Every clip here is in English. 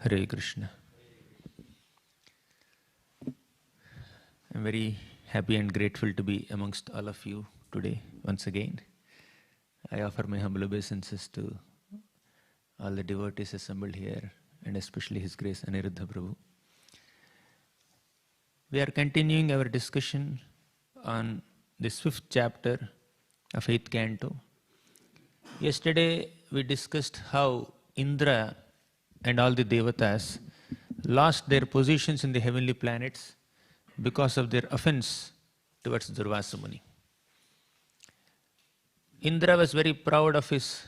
Hare Krishna. I'm very happy and grateful to be amongst all of you today once again. I offer my humble obeisances to all the devotees assembled here and especially His Grace Aniruddha Prabhu. We are continuing our discussion on this 5th chapter of 8th canto. Yesterday we discussed how Indra and all the devatas lost their positions in the heavenly planets because of their offense towards Durvasa Muni. Indra was very proud of his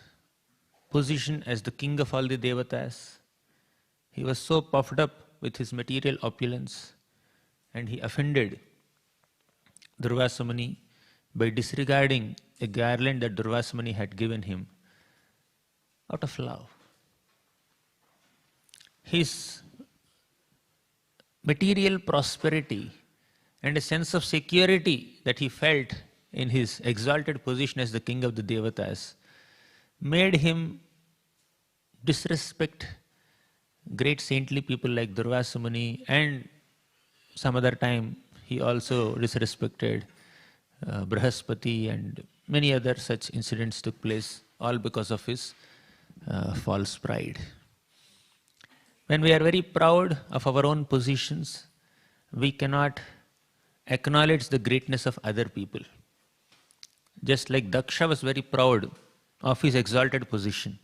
position as the king of all the devatas. He was so puffed up with his material opulence, and he offended Durvasa Muni by disregarding a garland that Durvasa Muni had given him out of love. His material prosperity and a sense of security that he felt in his exalted position as the king of the devatas made him disrespect great saintly people like Durvasa Muni, and some other time he also disrespected Brahaspati, and many other such incidents took place, all because of his false pride. When we are very proud of our own positions, we cannot acknowledge the greatness of other people. Just like Daksha was very proud of his exalted position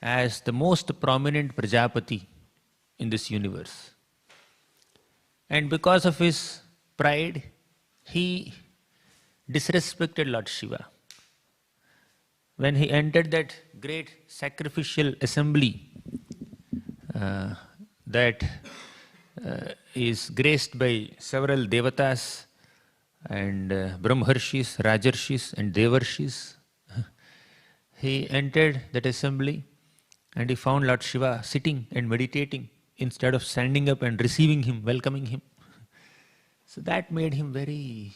as the most prominent Prajapati in this universe. And because of his pride, he disrespected Lord Shiva. When he entered that great sacrificial assembly that is graced by several devatas and Brahmarshis, Rajarshis and Devarshis, he entered that assembly and he found Lord Shiva sitting and meditating instead of standing up and receiving him, welcoming him. So that made him very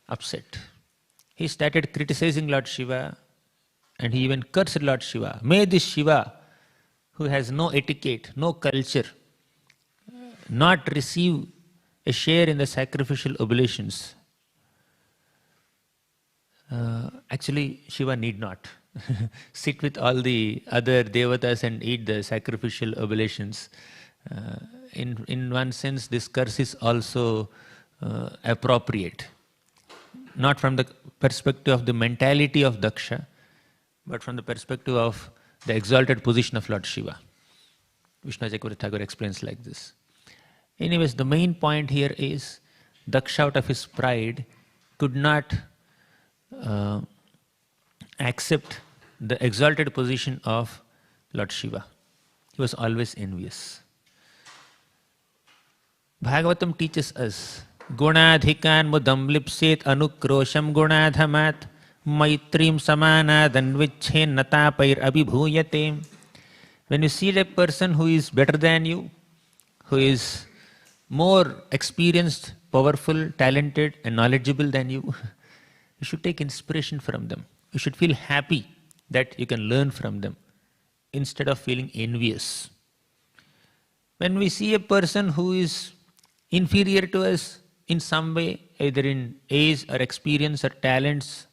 upset. He started criticizing Lord Shiva, and he even cursed Lord Shiva. May this Shiva, who has no etiquette, no culture, not receive a share in the sacrificial oblations. Actually, Shiva need not sit with all the other devatas and eat the sacrificial oblations. In one sense, this curse is also appropriate. Not from the perspective of the mentality of Daksha, but from the perspective of the exalted position of Lord Shiva. Vishnu Chakravarti Thakur explains like this. Anyways, the main point here is Daksha, out of his pride, could not accept the exalted position of Lord Shiva. He was always envious. Bhagavatam teaches us, Gunadhikan mudam lipset anukrosham gunadhamat maitrim samana danvichen natapair abhibhuyate. When you see a person who is better than you, who is more experienced, powerful, talented and knowledgeable than you, you should take inspiration from them. You should feel happy that you can learn from them instead of feeling envious. When we see a person who is inferior to us in some way, either in age or experience or talents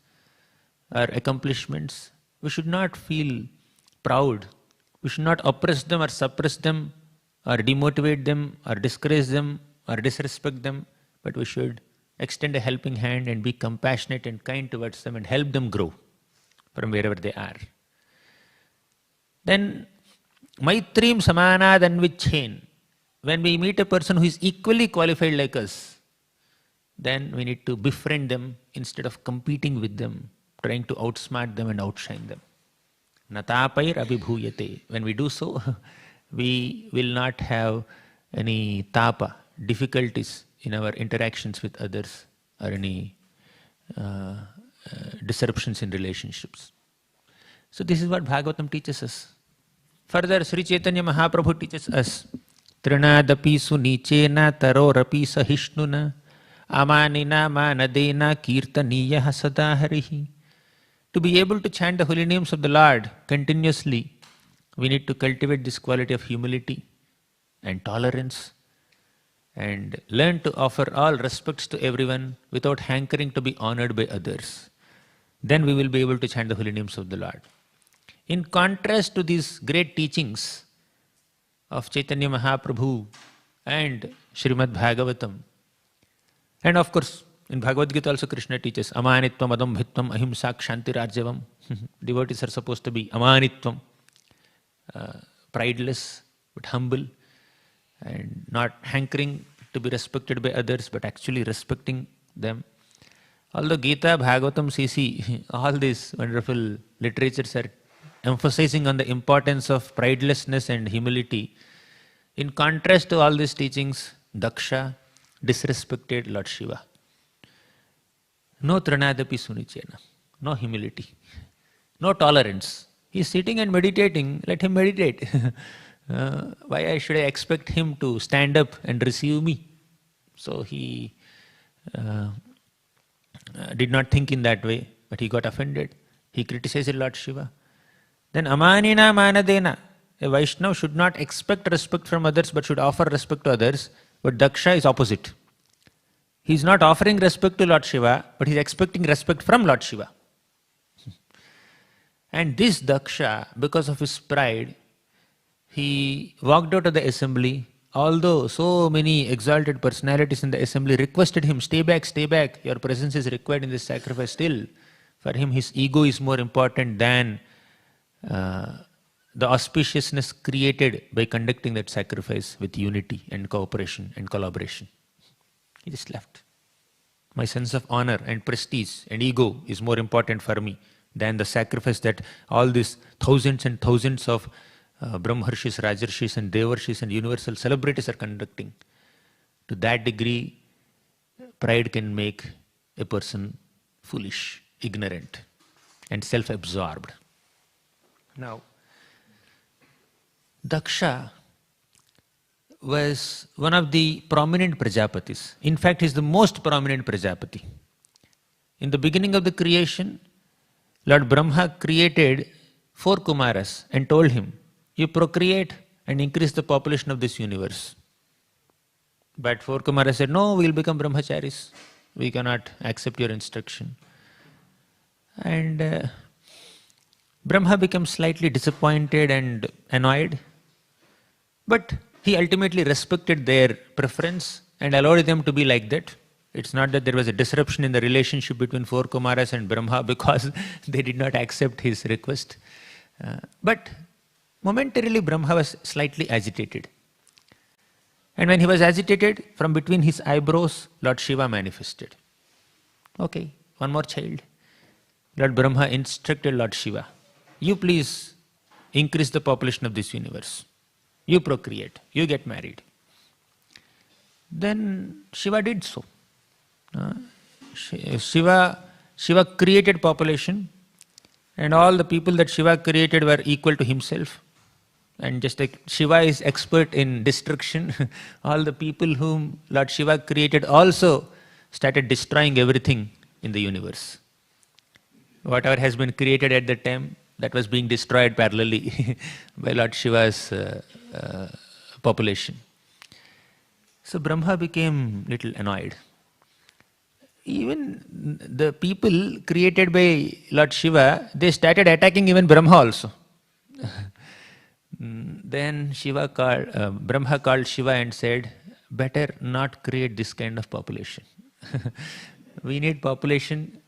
or accomplishments, we should not feel proud. We should not oppress them or suppress them or demotivate them or discourage them or disrespect them, but we should extend a helping hand and be compassionate and kind towards them and help them grow from wherever they are. Then, Maitrim Samana Danvichen. When we meet a person who is equally qualified like us, then we need to befriend them instead of competing with them, trying to outsmart them and outshine them. Natapair abhibhuyate. When we do so, we will not have any tapa, difficulties in our interactions with others or any disruptions in relationships. So this is what Bhagavatam teaches us. Further, Sri Chaitanya Mahaprabhu teaches us, Trinadapi su nichena tarorapi sahishnuna amanina manadena kirtaniya sadaharihi. To be able to chant the holy names of the Lord continuously We need to cultivate this quality of humility and tolerance and learn to offer all respects to everyone without hankering to be honored by others. Then we will be able to chant the holy names of the Lord. In contrast to these great teachings of Chaitanya Mahaprabhu and Srimad Bhagavatam, and of course in Bhagavad Gita also Krishna teaches amanitvam, adambhitvam, ahimsa, kshantirajyavam. Devotees are supposed to be amanitvam, prideless but humble, and not hankering to be respected by others but actually respecting them. Although Gita, Bhagavatam, CC, all these wonderful literatures are emphasizing on the importance of pridelessness and humility, in contrast to all these teachings, Daksha disrespected Lord Shiva. No tranadapi sunichena, no humility, no tolerance. He is sitting and meditating, let him meditate. Why should I expect him to stand up and receive me? So he did not think in that way, but he got offended. He criticized Lord Shiva. Then amanina manadena, a Vaishnava should not expect respect from others but should offer respect to others. But Daksha is opposite. He is not offering respect to Lord Shiva, but he is expecting respect from Lord Shiva. And this Daksha, because of his pride, he walked out of the assembly, although so many exalted personalities in the assembly requested him, stay back, your presence is required in this sacrifice. Still, for him his ego is more important than the auspiciousness created by conducting that sacrifice with unity and cooperation and collaboration. He just left. My sense of honor and prestige and ego is more important for me than the sacrifice that all these thousands and thousands of Brahmarshis, Rajarshis and Devarshis and universal celebrities are conducting. To that degree, pride can make a person foolish, ignorant and self-absorbed. Now, Daksha was one of the prominent Prajapatis. In fact, he is the most prominent Prajapati. In the beginning of the creation, Lord Brahma created 4 Kumaras and told him, you procreate and increase the population of this universe. But 4 Kumaras said, no, we will become brahmacharis. We cannot accept your instruction. And Brahma became slightly disappointed and annoyed. But he ultimately respected their preference and allowed them to be like that. It's not that there was a disruption in the relationship between 4 Kumaras and Brahma because they did not accept his request. But momentarily Brahma was slightly agitated. And when he was agitated, from between his eyebrows, Lord Shiva manifested. Okay, one more child. Lord Brahma instructed Lord Shiva, you please increase the population of this universe. You procreate, you get married. Then Shiva did so. Shiva created population, and all the people that Shiva created were equal to himself. And just like Shiva is expert in destruction, all the people whom Lord Shiva created also started destroying everything in the universe. Whatever has been created at that time, that was being destroyed parallelly by Lord Shiva's population. So Brahma became little annoyed. Even the people created by Lord Shiva, they started attacking even Brahma also. Then Brahma called Shiva and said, better not create this kind of population. We need population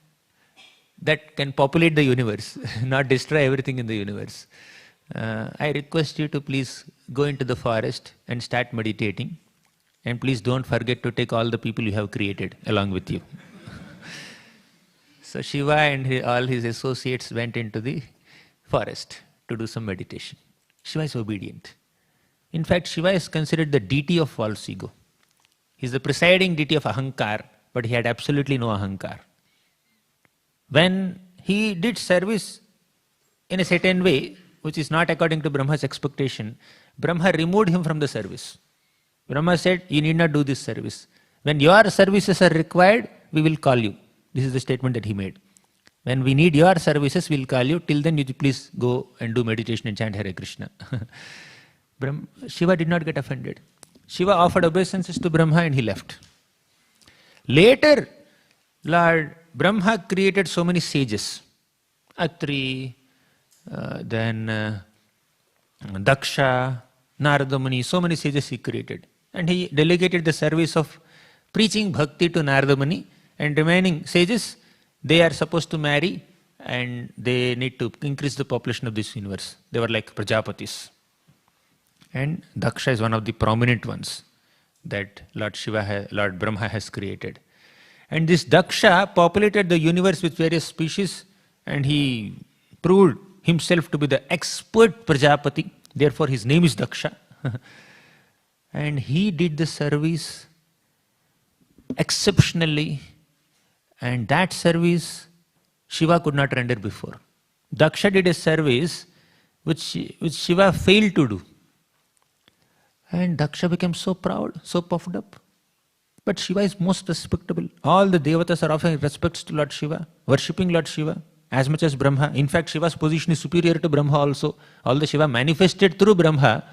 that can populate the universe, not destroy everything in the universe. I request you to please go into the forest and start meditating, and please don't forget to take all the people you have created along with you. So Shiva and all his associates went into the forest to do some meditation. Shiva is obedient. In fact, Shiva is considered the deity of false ego. He is the presiding deity of ahankar, but he had absolutely no ahankar. When he did service in a certain way, which is not according to Brahma's expectation, Brahma removed him from the service. Brahma said, you need not do this service. When your services are required, we will call you. This is the statement that he made. When we need your services, we'll call you. Till then, you please go and do meditation and chant Hare Krishna. Shiva did not get offended. Shiva offered obeisances to Brahma and he left. Later, Lord Brahma created so many sages. Atri, then Daksha, Narada Muni, so many sages he created. And he delegated the service of preaching bhakti to Narada Muni, and remaining sages, they are supposed to marry and they need to increase the population of this universe. They were like Prajapatis. And Daksha is one of the prominent ones that Lord Brahma has created. And this Daksha populated the universe with various species, and he proved himself to be the expert Prajapati. Therefore, his name is Daksha. And he did the service exceptionally, and that service Shiva could not render before. Daksha did a service which Shiva failed to do. And Daksha became so proud, so puffed up. But Shiva is most respectable. All the devatas are offering respects to Lord Shiva, worshipping Lord Shiva as much as Brahma. In fact, Shiva's position is superior to Brahma also. Although Shiva manifested through Brahma,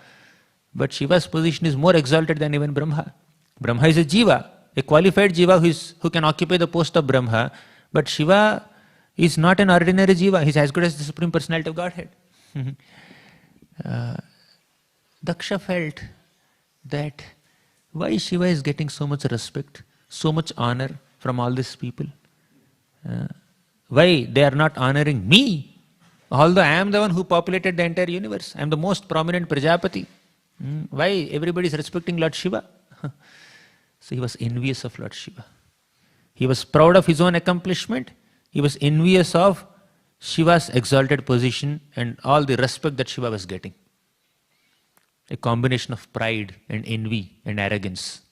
but Shiva's position is more exalted than even Brahma. Brahma is a jiva, a qualified jiva who can occupy the post of Brahma. But Shiva is not an ordinary jiva. He is as good as the Supreme Personality of Godhead. Daksha felt that why Shiva is getting so much respect, so much honor from all these people. Why they are not honoring me, although I am the one who populated the entire universe. I am the most prominent Prajapati. Why everybody is respecting Lord Shiva? So he was envious of Lord Shiva. He was proud of his own accomplishment. He was envious of Shiva's exalted position and all the respect that Shiva was getting. A combination of pride and envy and arrogance.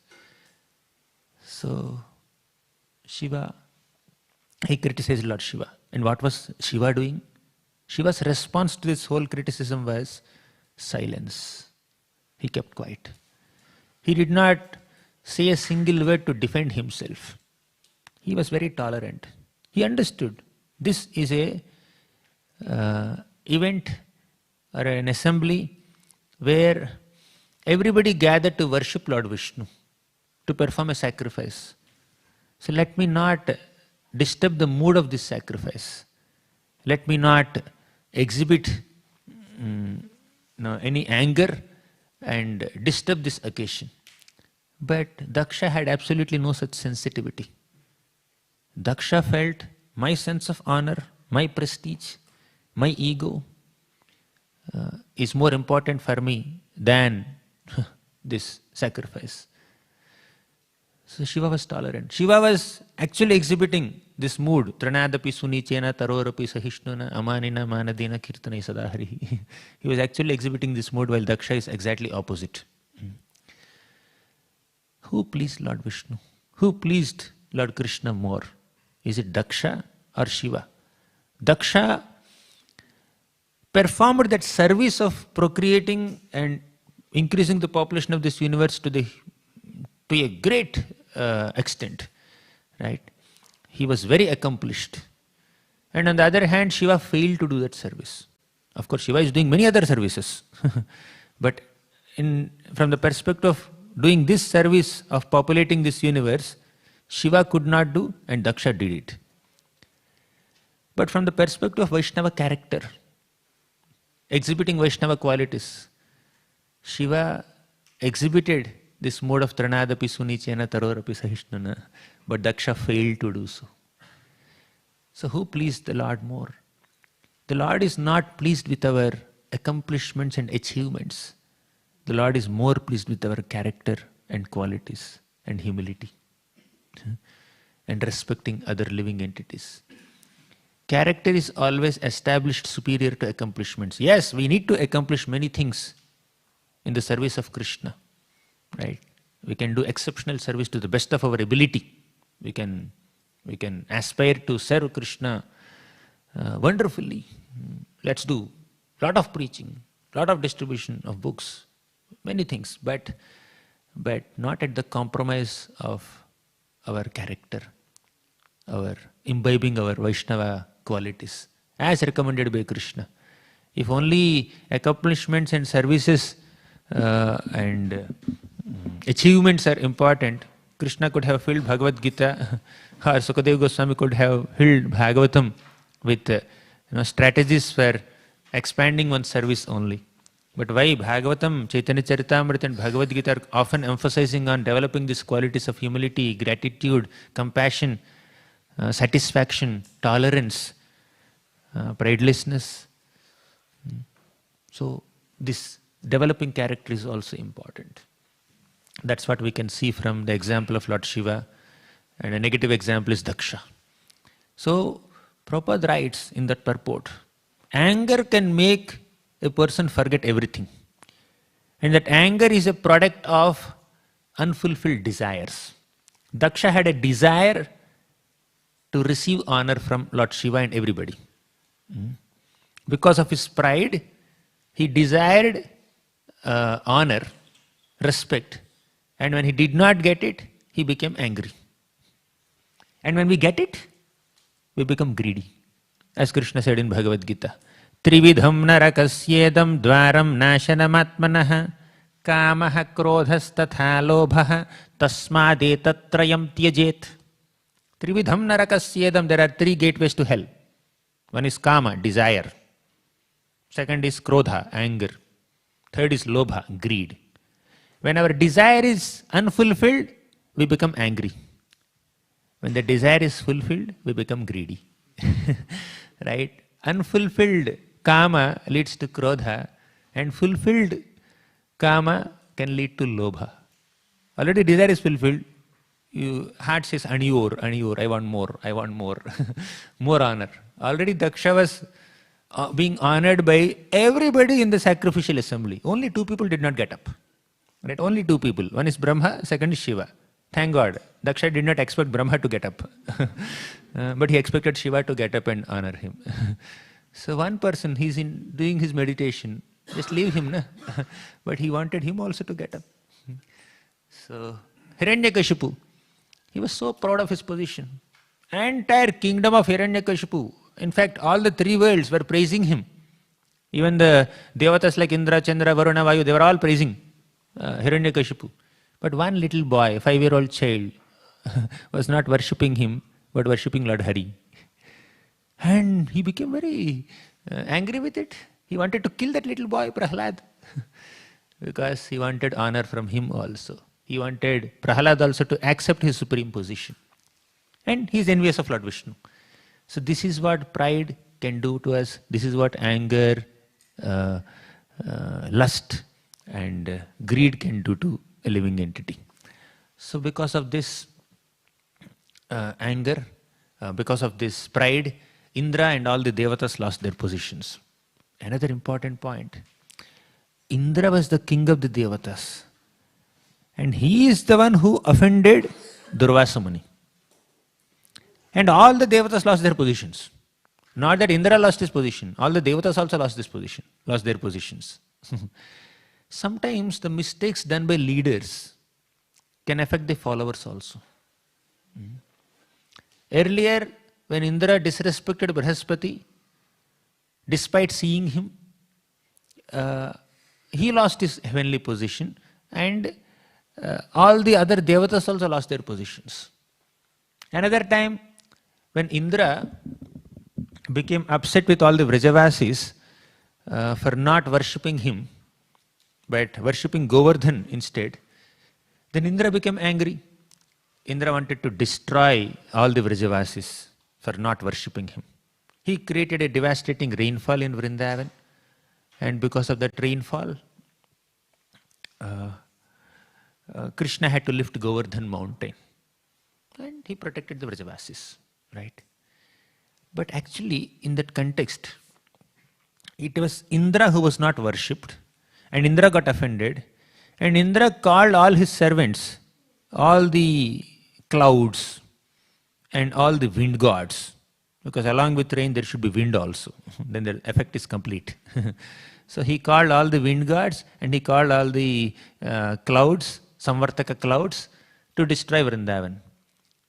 So Shiva, he criticized Lord Shiva. And what was Shiva doing? Shiva's response to this whole criticism was silence. He kept quiet. He did not say a single word to defend himself. He was very tolerant. He understood this is a event or an assembly where everybody gathered to worship Lord Vishnu, to perform a sacrifice. So let me not disturb the mood of this sacrifice. Let me not exhibit any anger and disturb this occasion. But Daksha had absolutely no such sensitivity. Daksha felt my sense of honor, my prestige, my ego is more important for me than this sacrifice. So Shiva was tolerant. Shiva was actually exhibiting this mood. Tranadapi sunichena tarorapi sahishnuna amanina manadina kirtanai sadahari. He was actually exhibiting this mood while Daksha is exactly opposite. Who pleased Lord Vishnu? Who pleased Lord Krishna more? Is it Daksha or Shiva? Daksha performed that service of procreating and increasing the population of this universe to a great extent, right? He was very accomplished. And on the other hand, Shiva failed to do that service. Of course, Shiva is doing many other services. But from the perspective of doing this service of populating this universe, Shiva could not do and Daksha did it. But from the perspective of Vaishnava character, exhibiting Vaishnava qualities, Shiva exhibited this mode of Tranadapi Sunichena Tarorapi Sahishnuna, but Daksha failed to do so. So who pleased the Lord more? The Lord is not pleased with our accomplishments and achievements. The Lord is more pleased with our character and qualities and humility and respecting other living entities. Character is always established superior to accomplishments. Yes, we need to accomplish many things in the service of Krishna, right? We can do exceptional service to the best of our ability. We can aspire to serve Krishna wonderfully. Let's do a lot of preaching, a lot of distribution of books, many things, but not at the compromise of our character, our imbibing our Vaishnava qualities as recommended by Krishna. If only accomplishments and services and achievements are important, Krishna could have filled Bhagavad Gita or Sukadeva Goswami could have filled Bhagavatam with strategies for expanding one's service only. But why Bhagavatam, Chaitanya Charitamrita and Bhagavad Gita are often emphasizing on developing these qualities of humility, gratitude, compassion, satisfaction, tolerance, pridelessness. So this developing character is also important. That's what we can see from the example of Lord Shiva, and a negative example is Daksha. So Prabhupada writes in that purport, anger can make a person forget everything. And that anger is a product of unfulfilled desires. Daksha had a desire to receive honor from Lord Shiva and everybody. Because of his pride, he desired honor, respect, and when he did not get it, he became angry. And when we get it, we become greedy. As Krishna said in Bhagavad Gita, Trividham narakasyedam dvaram nashanamatmanah kamaha krodhas tatha lobhah tasmadetattrayam tyajet. Trividham narakasyedam, there are three gateways to hell. One is kama, desire. Second is krodha, anger. Third is lobha, greed. When our desire is unfulfilled, we become angry. When the desire is fulfilled, we become greedy. Right? Unfulfilled kama leads to krodha, and fulfilled kama can lead to lobha. Already desire is fulfilled, your heart says, aniyur, I want more, more honor. Already Daksha was being honored by everybody in the sacrificial assembly. Only two people did not get up. Right? Only two people. One is Brahma, second is Shiva. Thank God. Daksha did not expect Brahma to get up. But he expected Shiva to get up and honor him. So one person, he's doing his meditation. Just leave him, na? But he wanted him also to get up. So Hiranyakashipu, he was so proud of his position. Entire kingdom of Hiranyakashipu, in fact, all the three worlds were praising him. Even the Devatas like Indra, Chandra, Varuna, Vayu, they were all praising Hiranyakashipu. But one little boy, 5-year-old child, was not worshipping him, but worshipping Lord Hari. And he became very angry with it. He wanted to kill that little boy, Prahlad, because he wanted honor from him also. He wanted Prahlad also to accept his supreme position. And he is envious of Lord Vishnu. So this is what pride can do to us. This is what anger, lust and greed can do to a living entity. So because of this anger, because of this pride, Indra and all the Devatas lost their positions. Another important point, Indra was the king of the Devatas. And he is the one who offended Durvasa Muni. And all the Devatas lost their positions. Not that Indra lost his position, all the Devatas also lost their positions. Sometimes the mistakes done by leaders can affect the followers also. Earlier, when Indra disrespected Brihaspati, despite seeing him, he lost his heavenly position, and all the other Devatas also lost their positions. Another time, when Indra became upset with all the Vrajavasis for not worshipping him, but worshipping Govardhan instead, then Indra became angry. Indra wanted to destroy all the Vrajavasis for not worshipping him. He created a devastating rainfall in Vrindavan, and because of that rainfall, Krishna had to lift Govardhan mountain, and he protected the Vrajavasis, right? But actually, in that context, it was Indra who was not worshipped, and Indra got offended, and Indra called all his servants, all the clouds and all the wind gods, because along with rain there should be wind also, then the effect is complete. So he called all the wind gods and he called all the clouds, Samvartaka clouds, to destroy Vrindavan.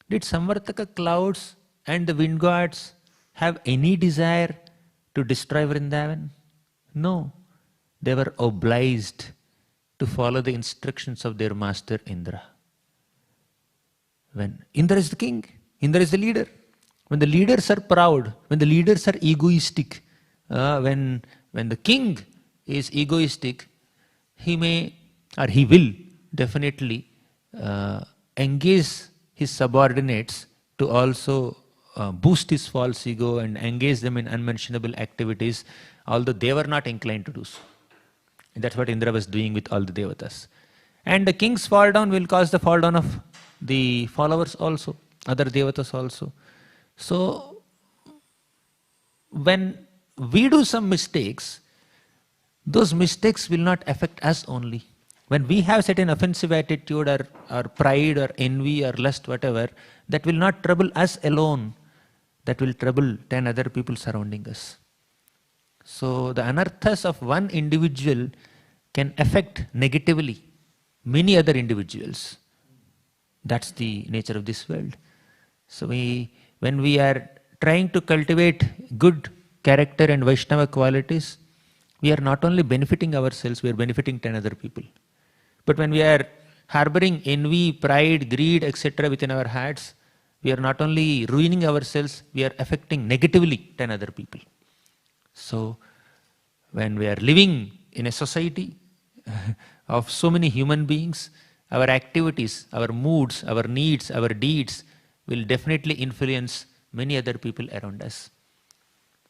Did Samvartaka clouds and the wind gods have any desire to destroy Vrindavan? No. They were obliged to follow the instructions of their master Indra. When Indra is the king, Indra is the leader. When the leaders are proud, when the leaders are egoistic, when the king is egoistic, he may or he will definitely engage his subordinates to also boost his false ego and engage them in unmentionable activities, although they were not inclined to do so. And that's what Indra was doing with all the devatas. And the king's fall down will cause the fall down of the followers also, other devatas also. So, when we do some mistakes, those mistakes will not affect us only. When we have certain offensive attitude or pride or envy or lust, whatever, that will not trouble us alone. That will trouble 10 other people surrounding us. So the anarthas of one individual can affect negatively many other individuals. That's the nature of this world. So when we are trying to cultivate good character and Vaishnava qualities, we are not only benefiting ourselves, we are benefiting 10 other people. But when we are harboring envy, pride, greed, etc. within our hearts, we are not only ruining ourselves, we are affecting negatively 10 other people. So, when we are living in a society of so many human beings, our activities, our moods, our needs, our deeds will definitely influence many other people around us.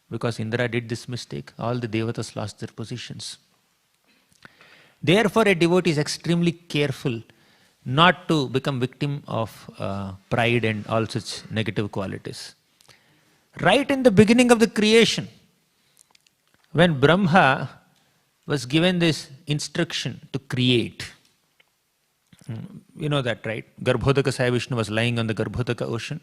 Because Indra did this mistake, all the devatas lost their positions. Therefore, a devotee is extremely careful not to become victim of pride and all such negative qualities. Right in the beginning of the creation, when Brahma was given this instruction to create, you know that, right? Garbhodaka Sai Vishnu was lying on the Garbhodaka ocean.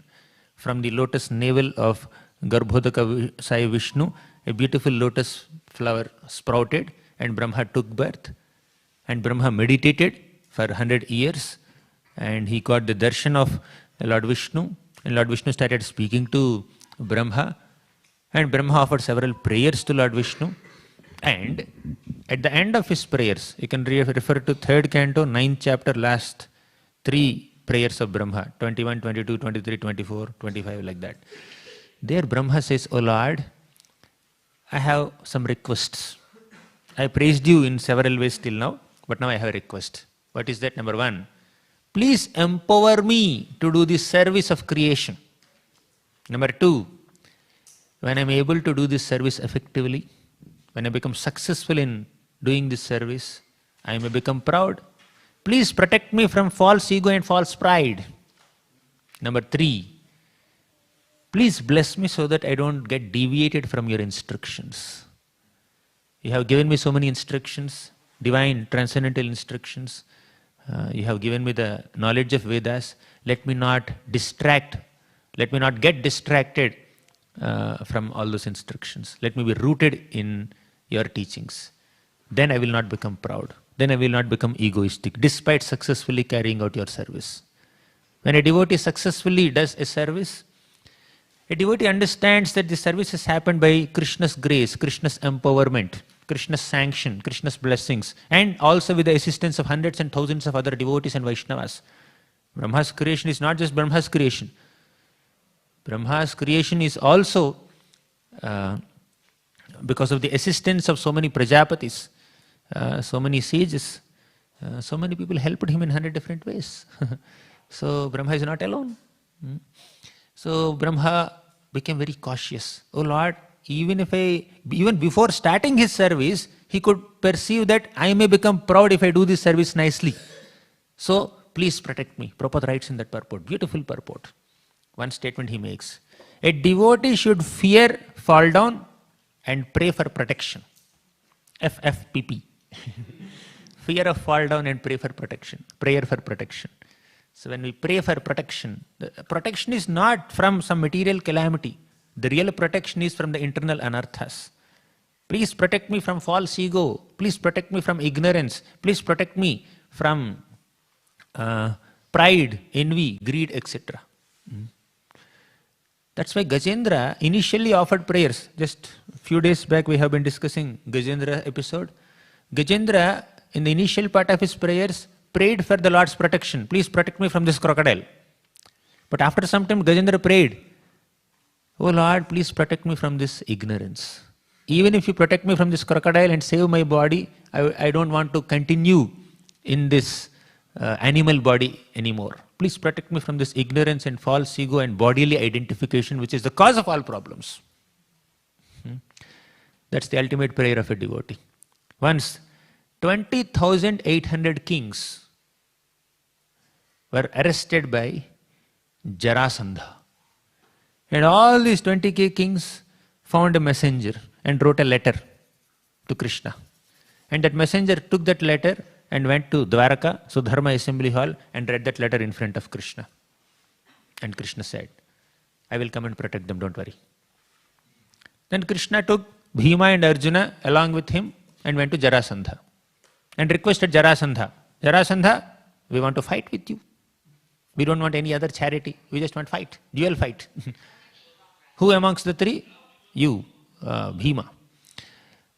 From the lotus navel of Garbhodaka Sai Vishnu, a beautiful lotus flower sprouted and Brahma took birth. And Brahma meditated for 100 years and he got the darshan of Lord Vishnu. And Lord Vishnu started speaking to Brahma. And Brahma offered several prayers to Lord Vishnu. And at the end of his prayers, you can refer to 3rd canto, 9th chapter, last 3 prayers of Brahma, 21, 22, 23, 24, 25, like that. There Brahma says, "O Lord, I have some requests. I praised you in several ways till now, but now I have a request." What is that? Number 1, please empower me to do the service of creation. Number 2, when I am able to do this service effectively, when I become successful in doing this service, I may become proud. Please protect me from false ego and false pride. Number 3, please bless me so that I don't get deviated from your instructions. You have given me so many instructions, divine, transcendental instructions. You have given me the knowledge of Vedas. Let me not get distracted from all those instructions. Let me be rooted in your teachings. Then I will not become proud. Then I will not become egoistic, despite successfully carrying out your service. When a devotee successfully does a service, a devotee understands that the service has happened by Krishna's grace, Krishna's empowerment, Krishna's sanction, Krishna's blessings, and also with the assistance of hundreds and thousands of other devotees and Vaishnavas. Brahma's creation is not just Brahma's creation. Brahma's creation is also because of the assistance of so many Prajapatis, so many sages, so many people helped him in 100 different ways. So Brahma is not alone. So Brahma became very cautious. Oh Lord, even before starting his service, he could perceive that I may become proud if I do this service nicely. So please protect me. Prabhupada writes in that purport, beautiful purport. One statement he makes: a devotee should fear fall down and pray for protection. FFPP. Fear of fall down and pray for protection. Prayer for protection. So when we pray for protection, the protection is not from some material calamity. The real protection is from the internal anarthas. Please protect me from false ego. Please protect me from ignorance. Please protect me from pride, envy, greed, etc. That's why Gajendra initially offered prayers. Just a few days back we have been discussing Gajendra episode. Gajendra, in the initial part of his prayers, prayed for the Lord's protection. Please protect me from this crocodile. But after some time Gajendra prayed, "Oh Lord, please protect me from this ignorance. Even if you protect me from this crocodile and save my body, I don't want to continue in this animal body anymore. Please protect me from this ignorance and false ego and bodily identification, which is the cause of all problems." That's the ultimate prayer of a devotee. Once 20,800 kings were arrested by Jarasandha. And all these 20k kings found a messenger and wrote a letter to Krishna. And that messenger took that letter and went to Dwaraka, Sudharma Assembly Hall, and read that letter in front of Krishna. And Krishna said, "I will come and protect them, don't worry." Then Krishna took Bhima and Arjuna along with him and went to Jarasandha and requested Jarasandha, "Jarasandha, we want to fight with you. We don't want any other charity. We just want fight, dual fight." Who amongst the three? You, Bhima.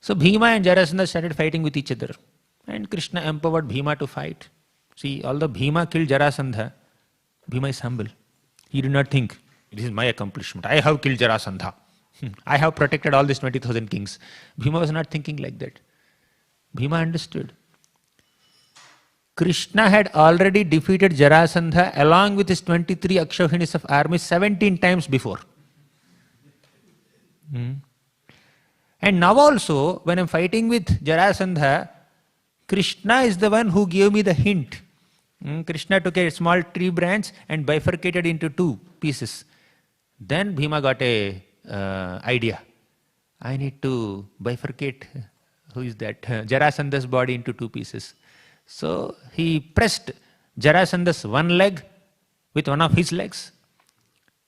So Bhima and Jarasandha started fighting with each other. And Krishna empowered Bhima to fight. See, although Bhima killed Jarasandha, Bhima is humble. He did not think, "It is my accomplishment. I have killed Jarasandha. I have protected all these 20,000 kings." Bhima was not thinking like that. Bhima understood. Krishna had already defeated Jarasandha along with his 23 Akshahinis of army 17 times before. And now also, when I am fighting with Jarasandha, Krishna is the one who gave me the hint. Krishna took a small tree branch and bifurcated into two pieces. Then Bhima got a idea. I need to bifurcate, who is that? Jarasandha's body into two pieces. So he pressed Jarasandha's one leg with one of his legs,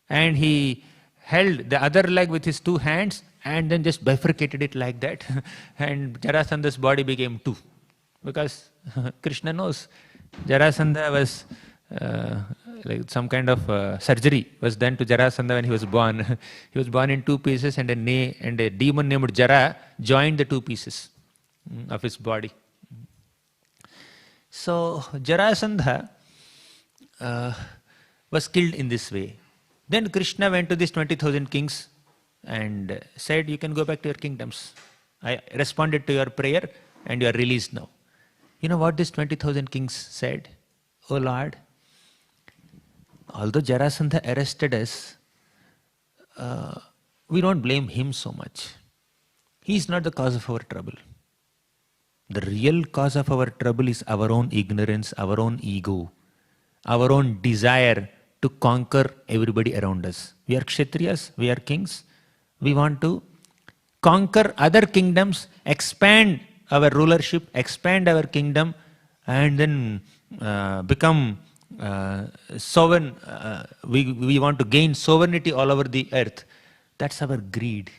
and he held the other leg with his two hands and then just bifurcated it like that. And Jarasandha's body became two. Because Krishna knows Jarasandha was like some kind of surgery was done to Jarasandha when he was born. He was born in two pieces, and a demon named Jara joined the two pieces of his body. So Jarasandha was killed in this way. Then Krishna went to these 20,000 kings and said, "You can go back to your kingdoms. I responded to your prayer and you are released now." You know what these 20,000 kings said? "Oh Lord, although Jarasandha arrested us, we don't blame him so much. He is not the cause of our trouble. The real cause of our trouble is our own ignorance, our own ego, our own desire to conquer everybody around us. We are Kshatriyas, we are kings. We want to conquer other kingdoms, expand our rulership, expand our kingdom, and then become sovereign. We want to gain sovereignty all over the earth. That's our greed.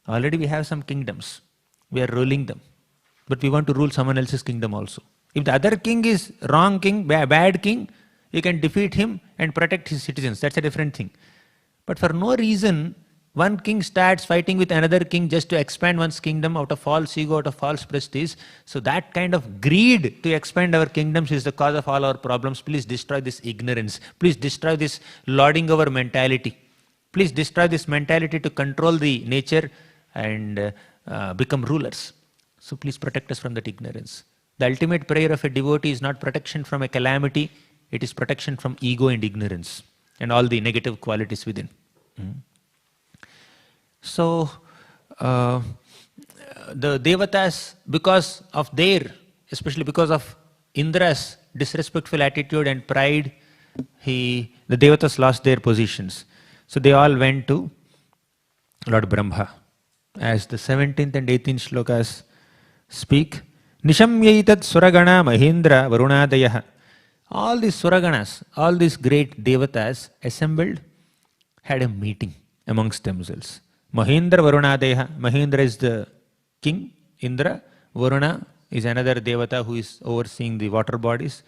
Already we have some kingdoms. We are ruling them. But we want to rule someone else's kingdom also. If the other king is wrong king, bad king, you can defeat him and protect his citizens. That's a different thing. But for no reason, one king starts fighting with another king just to expand one's kingdom out of false ego, out of false prestige. So that kind of greed to expand our kingdoms is the cause of all our problems. Please destroy this ignorance. Please destroy this lording over mentality. Please destroy this mentality to control the nature and become rulers. So please protect us from that ignorance. The ultimate prayer of a devotee is not protection from a calamity. It is protection from ego and ignorance and all the negative qualities within. So, the Devatas, because of their, especially because of Indra's disrespectful attitude and pride, the Devatas lost their positions. So they all went to Lord Brahma. As the 17th and 18th shlokas speak, Nishamyaitat Suragana Mahindra Varunadayah. All these Suraganas, all these great Devatas assembled, had a meeting amongst themselves. Mahindra Varunadayah. Mahindra is the king, Indra. Varuna is another Devata who is overseeing the water bodies.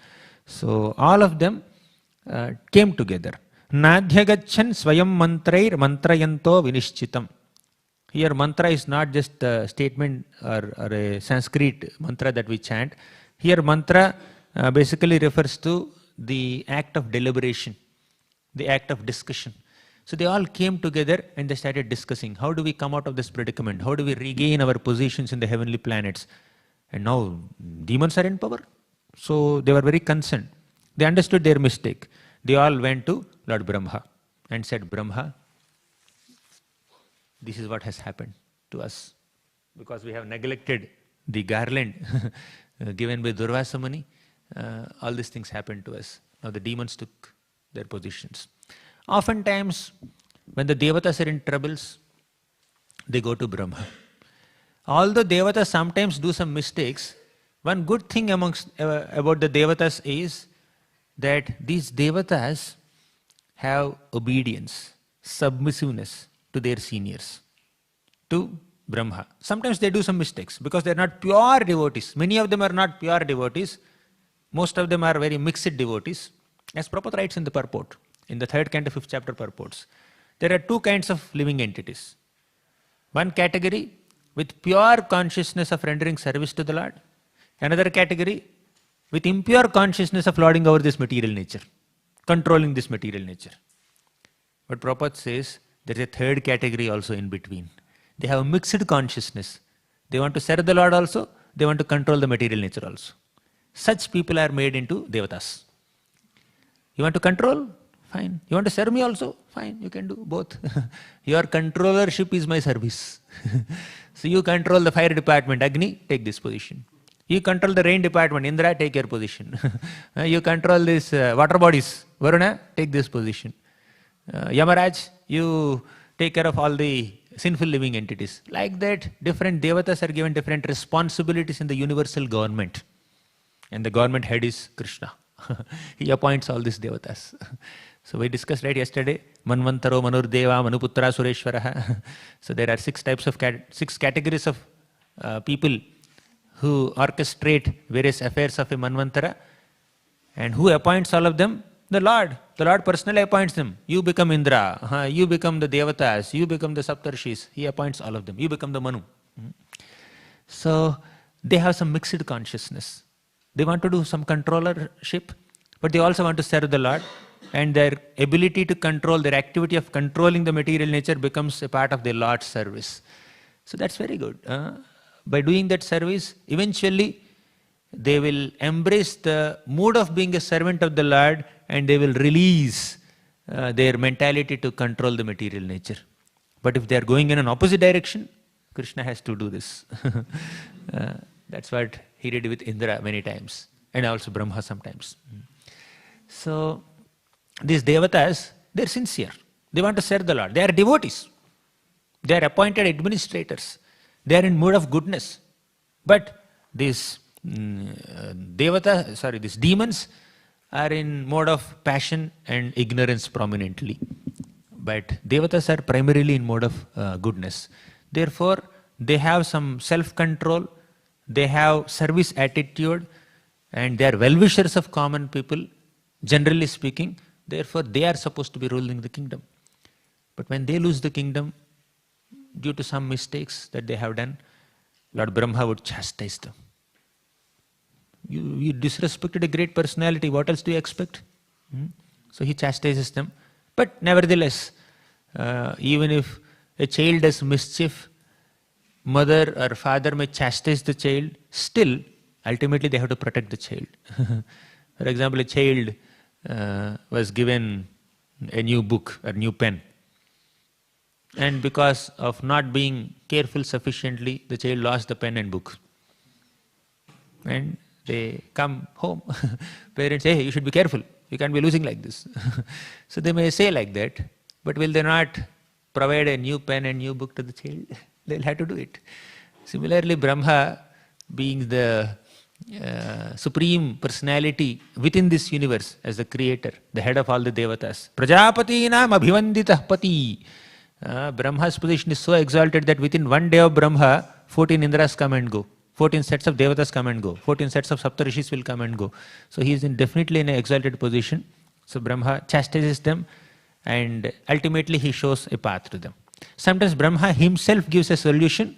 So all of them came together. Nadhyagachan swayam mantrair mantrayanto vinishchitam. Here mantra is not just a statement or a Sanskrit mantra that we chant. Here mantra basically refers to the act of deliberation, the act of discussion. So they all came together and they started discussing, how do we come out of this predicament? How do we regain our positions in the heavenly planets? And now demons are in power. So they were very concerned. They understood their mistake. They all went to Lord Brahma and said, Brahma, this is what has happened to us. Because we have neglected the garland given by Durvasa Muni, all these things happened to us. Now the demons took their positions. Oftentimes, when the Devatas are in troubles, they go to Brahma. Although Devatas sometimes do some mistakes, one good thing about the Devatas is that these Devatas have obedience, submissiveness to their seniors, to Brahma. Sometimes they do some mistakes because they are not pure devotees. Many of them are not pure devotees. Most of them are very mixed devotees. As Prabhupada writes in the purport, in the 3rd canto, 5th chapter purports, there are 2 kinds of living entities. One category with pure consciousness of rendering service to the Lord. Another category with impure consciousness of lording over this material nature, controlling this material nature. But Prabhupada says, there is a 3rd category also in between. They have a mixed consciousness. They want to serve the Lord also, they want to control the material nature also. Such people are made into Devatas. You want to control? Fine. You want to serve me also? Fine, you can do both. Your controllership is my service. So you control the fire department, Agni, take this position. You control the rain department, Indra, take your position. You control this water bodies, Varuna, take this position. Yamaraj, you take care of all the sinful living entities. Like that, different Devatas are given different responsibilities in the universal government. And the government head is Krishna. He appoints all these Devatas. So we discussed right yesterday, Manvantaro, Manurdeva, Manuputra, Sureshwara. So there are 6 types of 6 categories of people who orchestrate various affairs of a Manvantara. And who appoints all of them? The Lord. The Lord personally appoints them. You become Indra, you become the Devatas, you become the Saptarshis. He appoints all of them. You become the Manu. So they have some mixed consciousness. They want to do some controllership, but they also want to serve the Lord. And their ability to control, their activity of controlling the material nature becomes a part of their Lord's service. So that's very good. By doing that service, eventually they will embrace the mood of being a servant of the Lord and they will release their mentality to control the material nature. But if they are going in an opposite direction, Krishna has to do this. That's what he did with Indra many times and also Brahma sometimes. So these Devatas, they are sincere. They want to serve the Lord. They are devotees. They are appointed administrators. They are in mood of goodness. But these these demons are in mode of passion and ignorance prominently. But Devatas are primarily in mode of goodness. Therefore, they have some self-control, they have service attitude, and they are well-wishers of common people, generally speaking. Therefore, they are supposed to be ruling the kingdom. But when they lose the kingdom, due to some mistakes that they have done, Lord Brahma would chastise them. You disrespected a great personality, what else do you expect? So he chastises them. But nevertheless, even if a child does mischief, mother or father may chastise the child, still, ultimately they have to protect the child. For example, a child was given a new book or new pen. And because of not being careful sufficiently, the child lost the pen and book. And they come home. Parents say, hey, you should be careful. You can't be losing like this. So they may say like that, but will they not provide a new pen and new book to the child? They'll have to do it. Similarly, Brahma, being the supreme personality within this universe as the creator, the head of all the Devatas, Prajapatinam abhivanditah pati. Brahma's position is so exalted that within one day of Brahma, 14 Indras come and go. 14 sets of Devatas come and go. 14 sets of Saptarishis will come and go. So he is definitely in an exalted position. So Brahma chastises them and ultimately he shows a path to them. Sometimes Brahma himself gives a solution,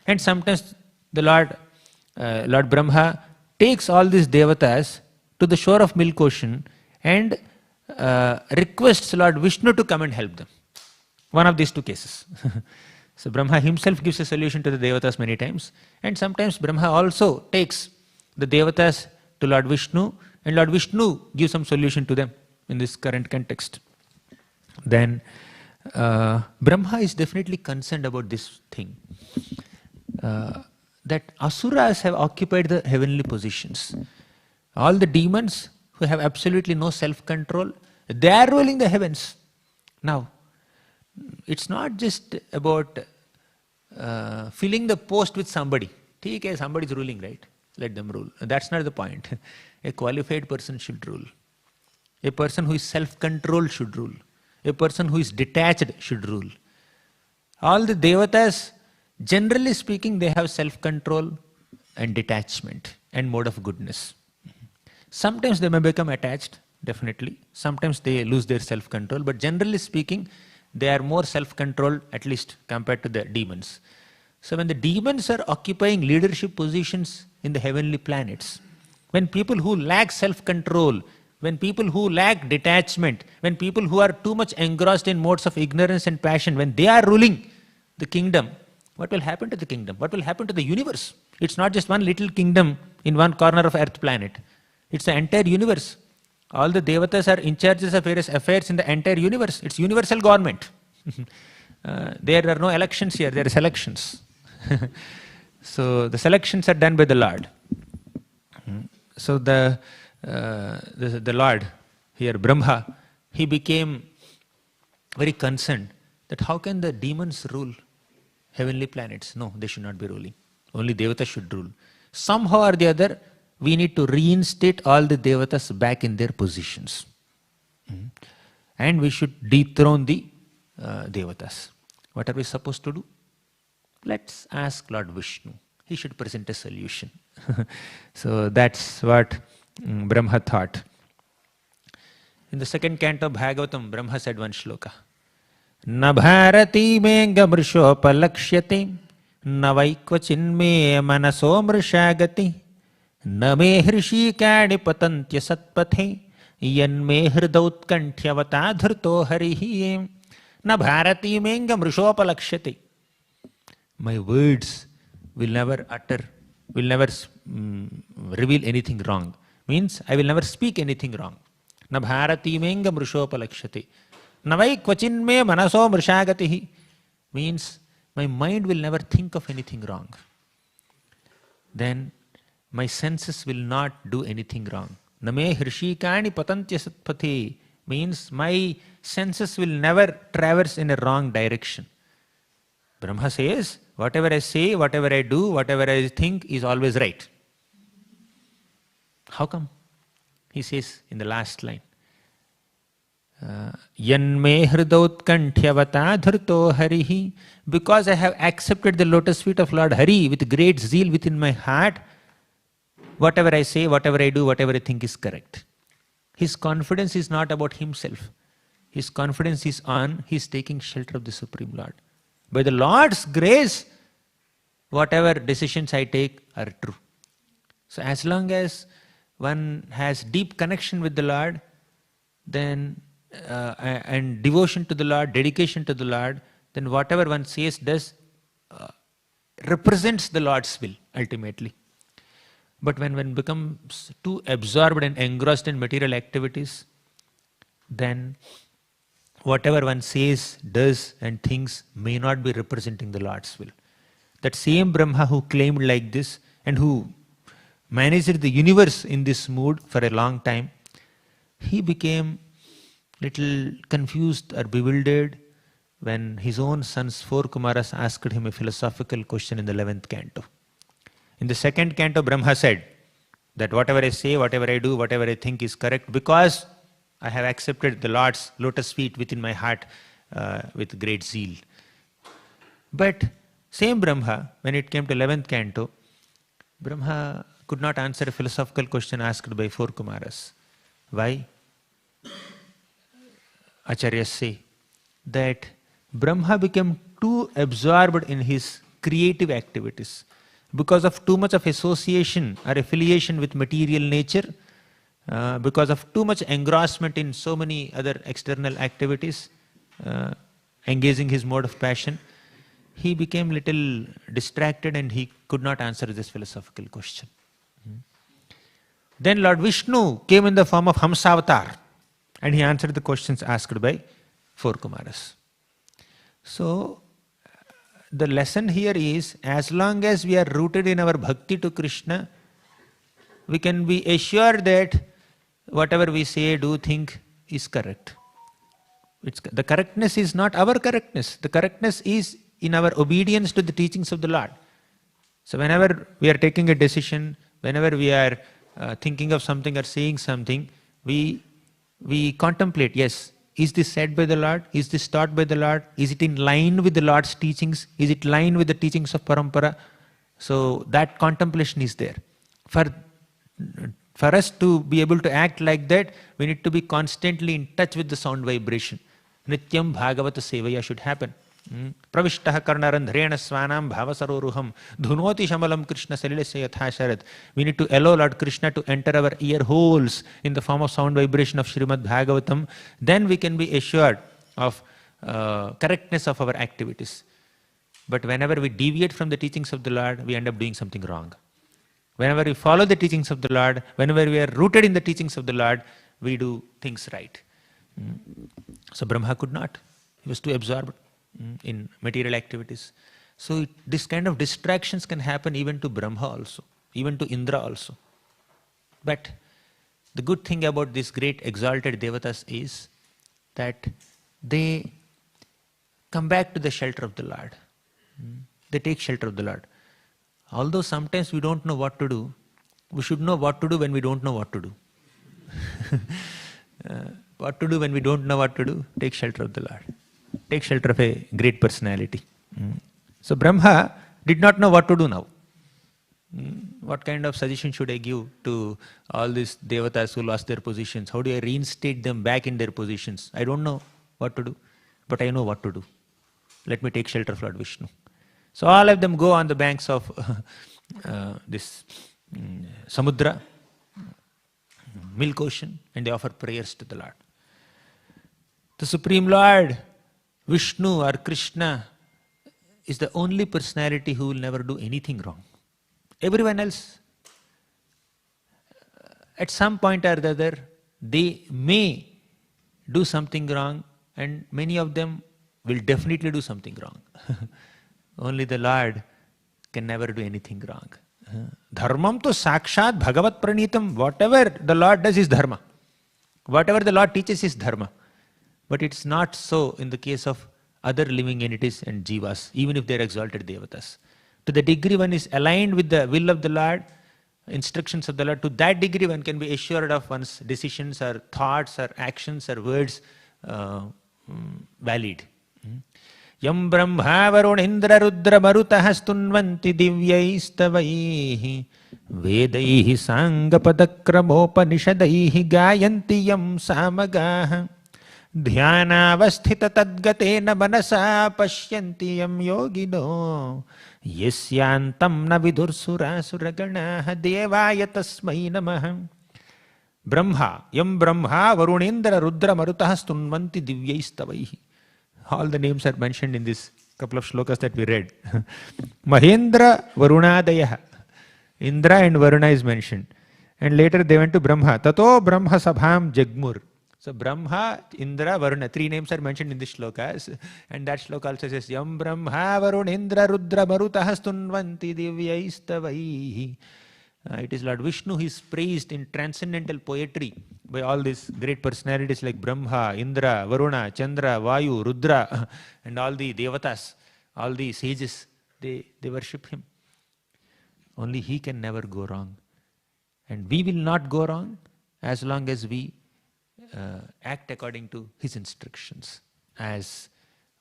and sometimes the Lord Brahma takes all these devatas to the shore of milk ocean and requests Lord Vishnu to come and help them. One of these two cases. So Brahma himself gives a solution to the devatas many times, and sometimes Brahma also takes the devatas to Lord Vishnu, and Lord Vishnu gives some solution to them in this current context. Then Brahma is definitely concerned about this thing, that asuras have occupied the heavenly positions. All the demons who have absolutely no self-control, they are ruling the heavens. Now, it's not just about filling the post with somebody. Okay, somebody is ruling, right? Let them rule. That's not the point. A qualified person should rule. A person who is self-controlled should rule. A person who is detached should rule. All the devatas, generally speaking, they have self-control and detachment and mode of goodness. Sometimes they may become attached, definitely. Sometimes they lose their self-control, but generally speaking, they are more self-controlled, at least compared to the demons. So when the demons are occupying leadership positions in the heavenly planets, when people who lack self-control, when people who lack detachment, when people who are too much engrossed in modes of ignorance and passion, when they are ruling the kingdom, what will happen to the kingdom? What will happen to the universe? It's not just one little kingdom in one corner of Earth planet. It's the entire universe. All the devatas are in charge of various affairs in the entire universe. It's universal government. There are no elections here, there are selections. So the selections are done by the Lord. So the Lord here, Brahma, he became very concerned that how can the demons rule heavenly planets? No, they should not be ruling. Only devatas should rule. Somehow or the other, we need to reinstate all the devatas back in their positions. And we should dethrone the devatas. What are we supposed to do? Let's ask Lord Vishnu. He should present a solution. So that's what Brahma thought. In the second canto of Bhagavatam, Brahma said one shloka. Na bharati me gamrishopalakshyate na vaikvachin me manaso mrishagati na me hrishikani patantya satpathe yan me hridautkanthyavata dhrto harihi na bharati me gamrishopalakshyate. My words will never utter, will never reveal anything wrong. Means I will never speak anything wrong. Na bharati menga mrushopalakshate. Navai kvachin me manaso mrishagatihi. Means my mind will never think of anything wrong. Then my senses will not do anything wrong. Name hrishikani patantya satpathe. Means my senses will never traverse in a wrong direction. Brahma says, whatever I say, whatever I do, whatever I think is always right. How come? He says in the last line, Yan me hridautkanthyavata dhrto harihi. Because I have accepted the lotus feet of Lord Hari with great zeal within my heart, whatever I say, whatever I do, whatever I think is correct. His confidence is not about himself. His confidence is on his taking shelter of the Supreme Lord. By the Lord's grace, whatever decisions I take are true. So as long as one has deep connection with the Lord, then and devotion to the Lord, dedication to the Lord, then whatever one says, does, represents the Lord's will ultimately. But when one becomes too absorbed and engrossed in material activities, then whatever one says, does and thinks may not be representing the Lord's will. That same Brahma who claimed like this and who managed the universe in this mood for a long time, he became little confused or bewildered when his own sons, 4 Kumaras, asked him a philosophical question in the 11th canto. In the 2nd canto, Brahma said that whatever I say, whatever I do, whatever I think is correct because I have accepted the Lord's lotus feet within my heart with great zeal. But same Brahma, when it came to 11th canto, Brahma could not answer a philosophical question asked by 4 Kumaras. Why? acharyas say that Brahma became too absorbed in his creative activities because of too much of association or affiliation with material nature, because of too much engrossment in so many other external activities, engaging his mode of passion. He became little distracted and he could not answer this philosophical question. Then Lord Vishnu came in the form of Hamsavatar and he answered the questions asked by four Kumaras. So, the lesson here is, as long as we are rooted in our bhakti to Krishna, we can be assured that whatever we say, do, think is correct. The correctness is not our correctness. The correctness is in our obedience to the teachings of the Lord. So whenever we are taking a decision, whenever we are thinking of something or saying something, we contemplate, yes, is this said by the Lord? Is this taught by the Lord? Is it in line with the Lord's teachings? Is it in line with the teachings of Parampara? So that contemplation is there. For us to be able to act like that, we need to be constantly in touch with the sound vibration. Nityam Bhagavata Sevaya should happen. Pravishtaha karnarandhrena svanam bhavasaroruham dhunoti shamalam Krishna salilasya yathasharad. We need to allow Lord Krishna to enter our ear holes in the form of sound vibration of Srimad Bhagavatam. Then we can be assured of correctness of our activities. But whenever we deviate from the teachings of the Lord, we end up doing something wrong. Whenever we follow the teachings of the Lord, whenever we are rooted in the teachings of the Lord, we do things right. So Brahma could not. He was too absorbed in material activities. So this kind of distractions can happen even to Brahma also, even to Indra also. But the good thing about these great exalted devatas is that they come back to the shelter of the Lord. They take shelter of the Lord. Although sometimes we don't know what to do, we should know what to do when we don't know what to do. What to do when we don't know what to do? Take shelter of the Lord. Take shelter of a great personality. So Brahma did not know what to do now. What kind of suggestion should I give to all these devatas who lost their positions? How do I reinstate them back in their positions? I don't know what to do, but I know what to do. Let me take shelter of Lord Vishnu. So all of them go on the banks of this Samudra, milk ocean, and they offer prayers to the Lord. The Supreme Lord, Vishnu or Krishna, is the only personality who will never do anything wrong. Everyone else, at some point or the other, they may do something wrong, and many of them will definitely do something wrong. Only the Lord can never do anything wrong. Dharmam to sakshat bhagavat pranitam. Whatever the Lord does is dharma. Whatever the Lord teaches is dharma. But it's not so in the case of other living entities and jivas, even if they're exalted devatas. To the degree one is aligned with the will of the Lord, instructions of the Lord, to that degree one can be assured of one's decisions or thoughts or actions or words valid. Yam brahma varunendra rudra marutah stunvanti divyaistavaihi vedaihi sangapadakramopanisadaihi gayanti yam samagaha dhyanavasthita tadgatena manasa pashyanti yam yogino yasyantam na vidursura suraganaha devaya tasmai namaha. Brahma, yam brahma varunendra rudra marutah stunvanti divyaistavaihi. All the names are mentioned in this couple of shlokas that we read. Mahendra Varunadaya. Indra and Varuna is mentioned. And later they went to Brahma. Tato Brahma Sabham Jagmur. So Brahma, Indra, Varuna. Three names are mentioned in this shlokas. And that shloka also says, Yam Brahma Varunendra Rudra Marutah Stunvanti Divyaistavaihi. It is Lord Vishnu who is praised in transcendental poetry by all these great personalities like Brahma, Indra, Varuna, Chandra, Vayu, Rudra, and all the devatas, all the sages, they worship him. Only he can never go wrong. And we will not go wrong as long as we act according to his instructions. As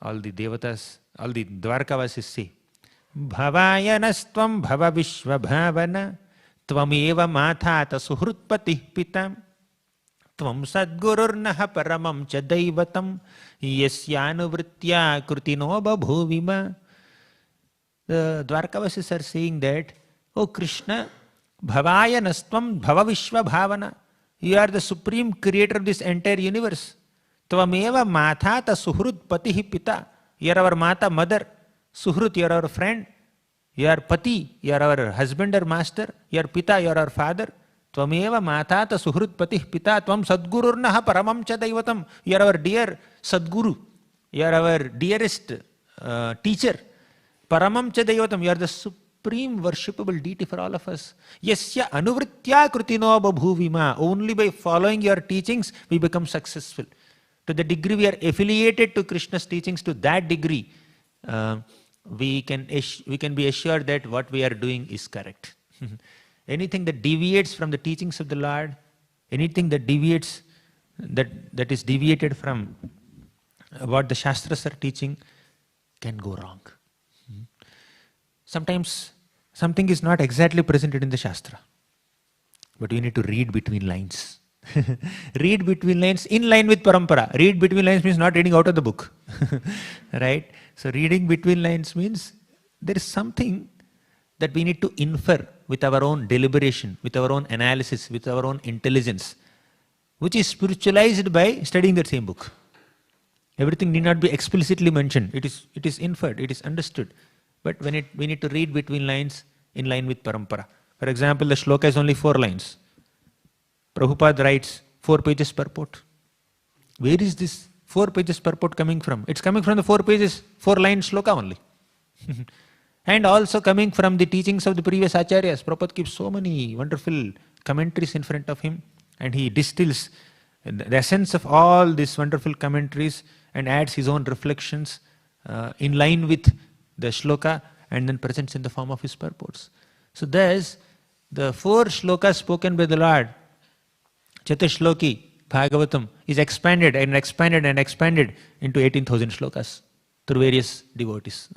all the devatas, all the Dwarkavasis say, Bhavayanastvam bhava vishva bhavana Tvameva mathata suhrutpati pitam Tvam sadgururnaha paramam cha daivatam yasyānuvrittya krutino babhuvima. The Dwarkavasis are saying that, oh Krishna, bhavaya nastvam bhava vishva bhavana. You are the supreme creator of this entire universe. Tvameva mathata suhrut patihi pita. You are our mata, mother. Suhrut, you are our friend. You are pati, you are our husband or master. You are pita, you are our father. Tvameva mathata suhrut patih pita. Tvam sadgururnaha paramam cha daivatam. You are our dear Sadguru. You are our dearest teacher. Paramam cha daivatam. You are the supreme worshipable deity for all of us. Yasya anuvrittya krutino babhuvima. Only by following your teachings we become successful. To the degree we are affiliated to Krishna's teachings, to that degree we can be assured that what we are doing is correct. Anything that deviates from the teachings of the Lord, anything that deviates, that is deviated from what the Shastras are teaching, can go wrong. Sometimes something is not exactly presented in the Shastra, but we need to read between lines. Read between lines in line with parampara. Read between lines means not reading out of the book. Right? So reading between lines means there is something that we need to infer with our own deliberation, with our own analysis, with our own intelligence, which is spiritualized by studying that same book. Everything need not be explicitly mentioned. It is inferred, it is understood. But we need to read between lines in line with parampara. For example, the shloka is only 4 lines. Prabhupada writes 4 pages purport. Where is this 4 pages purport coming from? It's coming from the 4 pages, 4-line shloka only. And also coming from the teachings of the previous acharyas. Prabhupada keeps so many wonderful commentaries in front of him, and he distills the essence of all these wonderful commentaries and adds his own reflections in line with the shloka, and then presents in the form of his purports. So thus, the 4 shlokas spoken by the Lord, Chatushloki Bhagavatam, is expanded and expanded and expanded into 18,000 shlokas through various devotees.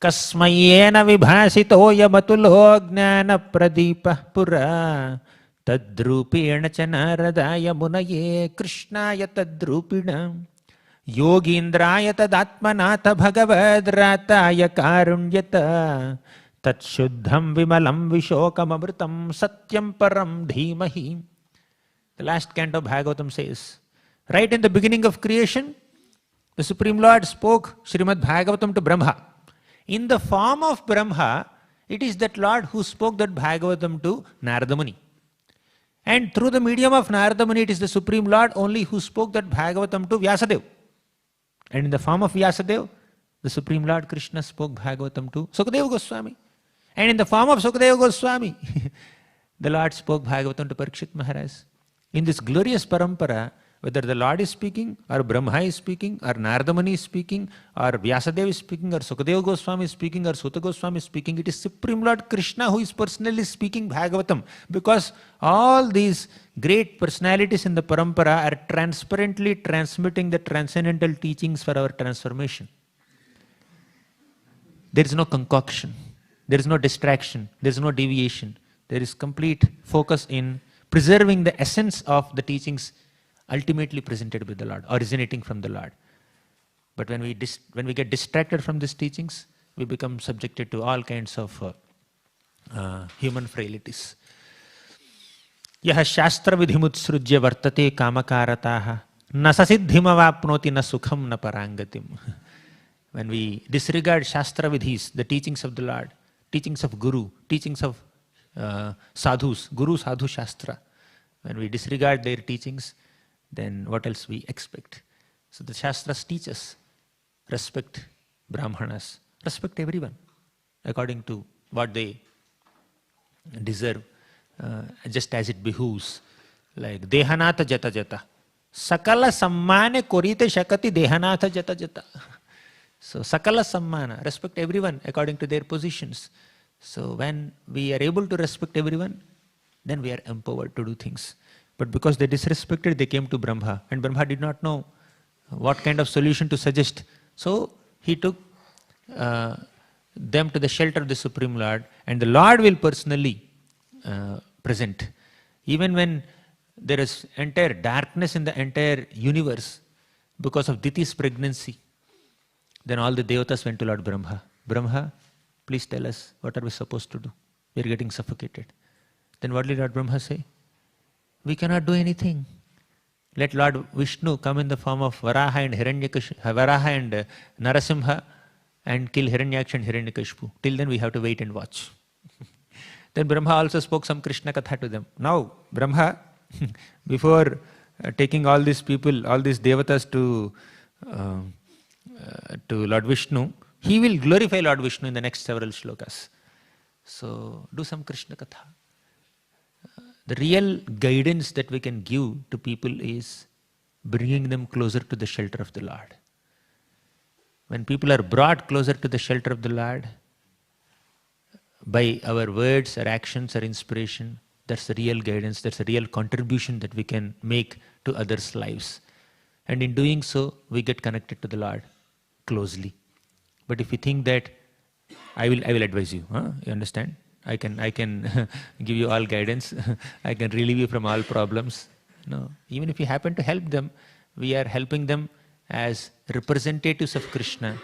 Kasmayena vibhasito yamatulo gnana pradipa pura tadrupena chanaradaya munaye krishnaya tadrupina yogindraya tadatmanatha bhagavadrataya karunyata tatshuddham vimalam vishokamamritam satyam param dhimahi. The last canto of Bhagavatam says, right in the beginning of creation, the Supreme Lord spoke Srimad Bhagavatam to Brahma. In the form of Brahma, it is that Lord who spoke that Bhagavatam to Narada Muni. And through the medium of Narada Muni, it is the Supreme Lord only who spoke that Bhagavatam to Vyasadeva. And in the form of Vyasadeva, the Supreme Lord Krishna spoke Bhagavatam to Sukadeva Goswami. And in the form of Sukadeva Goswami, the Lord spoke Bhagavatam to Parikshit Maharaj. In this glorious parampara, whether the Lord is speaking, or Brahma is speaking, or Narada Muni is speaking, or Vyasadeva is speaking, or Sukadeva Goswami is speaking, or Suta Goswami is speaking, it is Supreme Lord Krishna who is personally speaking Bhagavatam. Because all these great personalities in the parampara are transparently transmitting the transcendental teachings for our transformation. There is no concoction, there is no distraction, there is no deviation. There is complete focus in preserving the essence of the teachings ultimately presented by the Lord, originating from the Lord. But when we get distracted from these teachings, we become subjected to all kinds of human frailties. Yaha shastra vidhimutsrujya vartate kamakarataha na sasiddhimavapnoti na sukham na parangatim. When we disregard shastra vidhis, the teachings of the Lord, teachings of Guru, teachings of sadhus, Guru, Sadhu, Shastra, when we disregard their teachings, then what else we expect? So the Shastras teach us, respect Brahmanas, respect everyone according to what they deserve, just as it behooves. Like Dehanatha Jata Jata. Sakala Sammane Korite Shakati Dehanatha Jata Jata. So Sakala Sammana, respect everyone according to their positions. So when we are able to respect everyone, then we are empowered to do things. But because they disrespected, they came to Brahma, and Brahma did not know what kind of solution to suggest. So he took them to the shelter of the Supreme Lord, and the Lord will personally present. Even when there is entire darkness in the entire universe because of Diti's pregnancy. Then all the devatas went to Lord Brahma. Brahma, please tell us, what are we supposed to do? We are getting suffocated. Then what did Lord Brahma say? We cannot do anything. Let Lord Vishnu come in the form of Varaha and Varaha and Narasimha and kill Hiranyaksha and Hiranyakashipu. Till then we have to wait and watch. Then Brahma also spoke some Krishna Katha to them. Now Brahma, before taking all these people, all these devatas to Lord Vishnu, he will glorify Lord Vishnu in the next several shlokas. So do some Krishna Katha. The real guidance that we can give to people is bringing them closer to the shelter of the Lord. When people are brought closer to the shelter of the Lord, by our words, our actions, our inspiration, that's the real guidance, that's the real contribution that we can make to others' lives. And in doing so, we get connected to the Lord closely. But if you think that, I will advise you, you understand? I can give you all guidance, I can relieve you from all problems. No, even if you happen to help them, we are helping them as representatives of Krishna,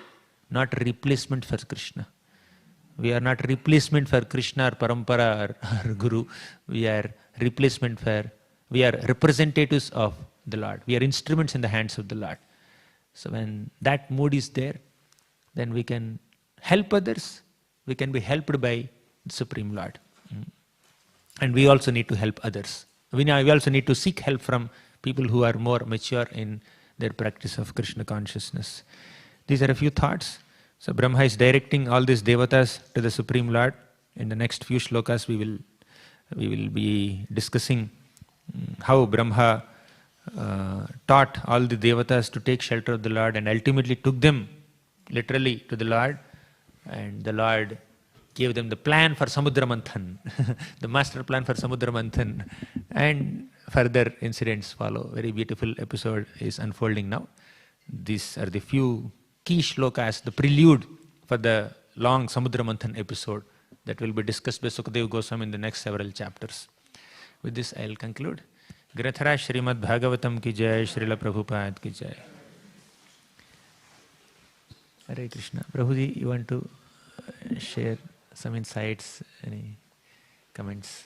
not replacement for Krishna. We are not replacement for Krishna or Parampara or Guru. We are we are representatives of the Lord. We are instruments in the hands of the Lord. So when that mood is there, then we can help others. We can be helped by the Supreme Lord. And we also need to help others. We also need to seek help from people who are more mature in their practice of Krishna consciousness. These are a few thoughts. So Brahma is directing all these devatas to the Supreme Lord. In the next few shlokas we will be discussing how Brahma taught all the devatas to take shelter of the Lord and ultimately took them literally to the Lord, and the Lord gave them the plan for Samudra Manthan, the master plan for Samudra Manthan, and further incidents follow. Very beautiful episode is unfolding now. These are the few key shlokas, the prelude for the long Samudra Manthan episode that will be discussed by Sukadeva Goswami in the next several chapters. With this I will conclude. Grathara Srimad Bhagavatam ki jai, Srila Prabhupada ki jai. Hare Krishna. Prabhuji, you want to share some insights, any comments?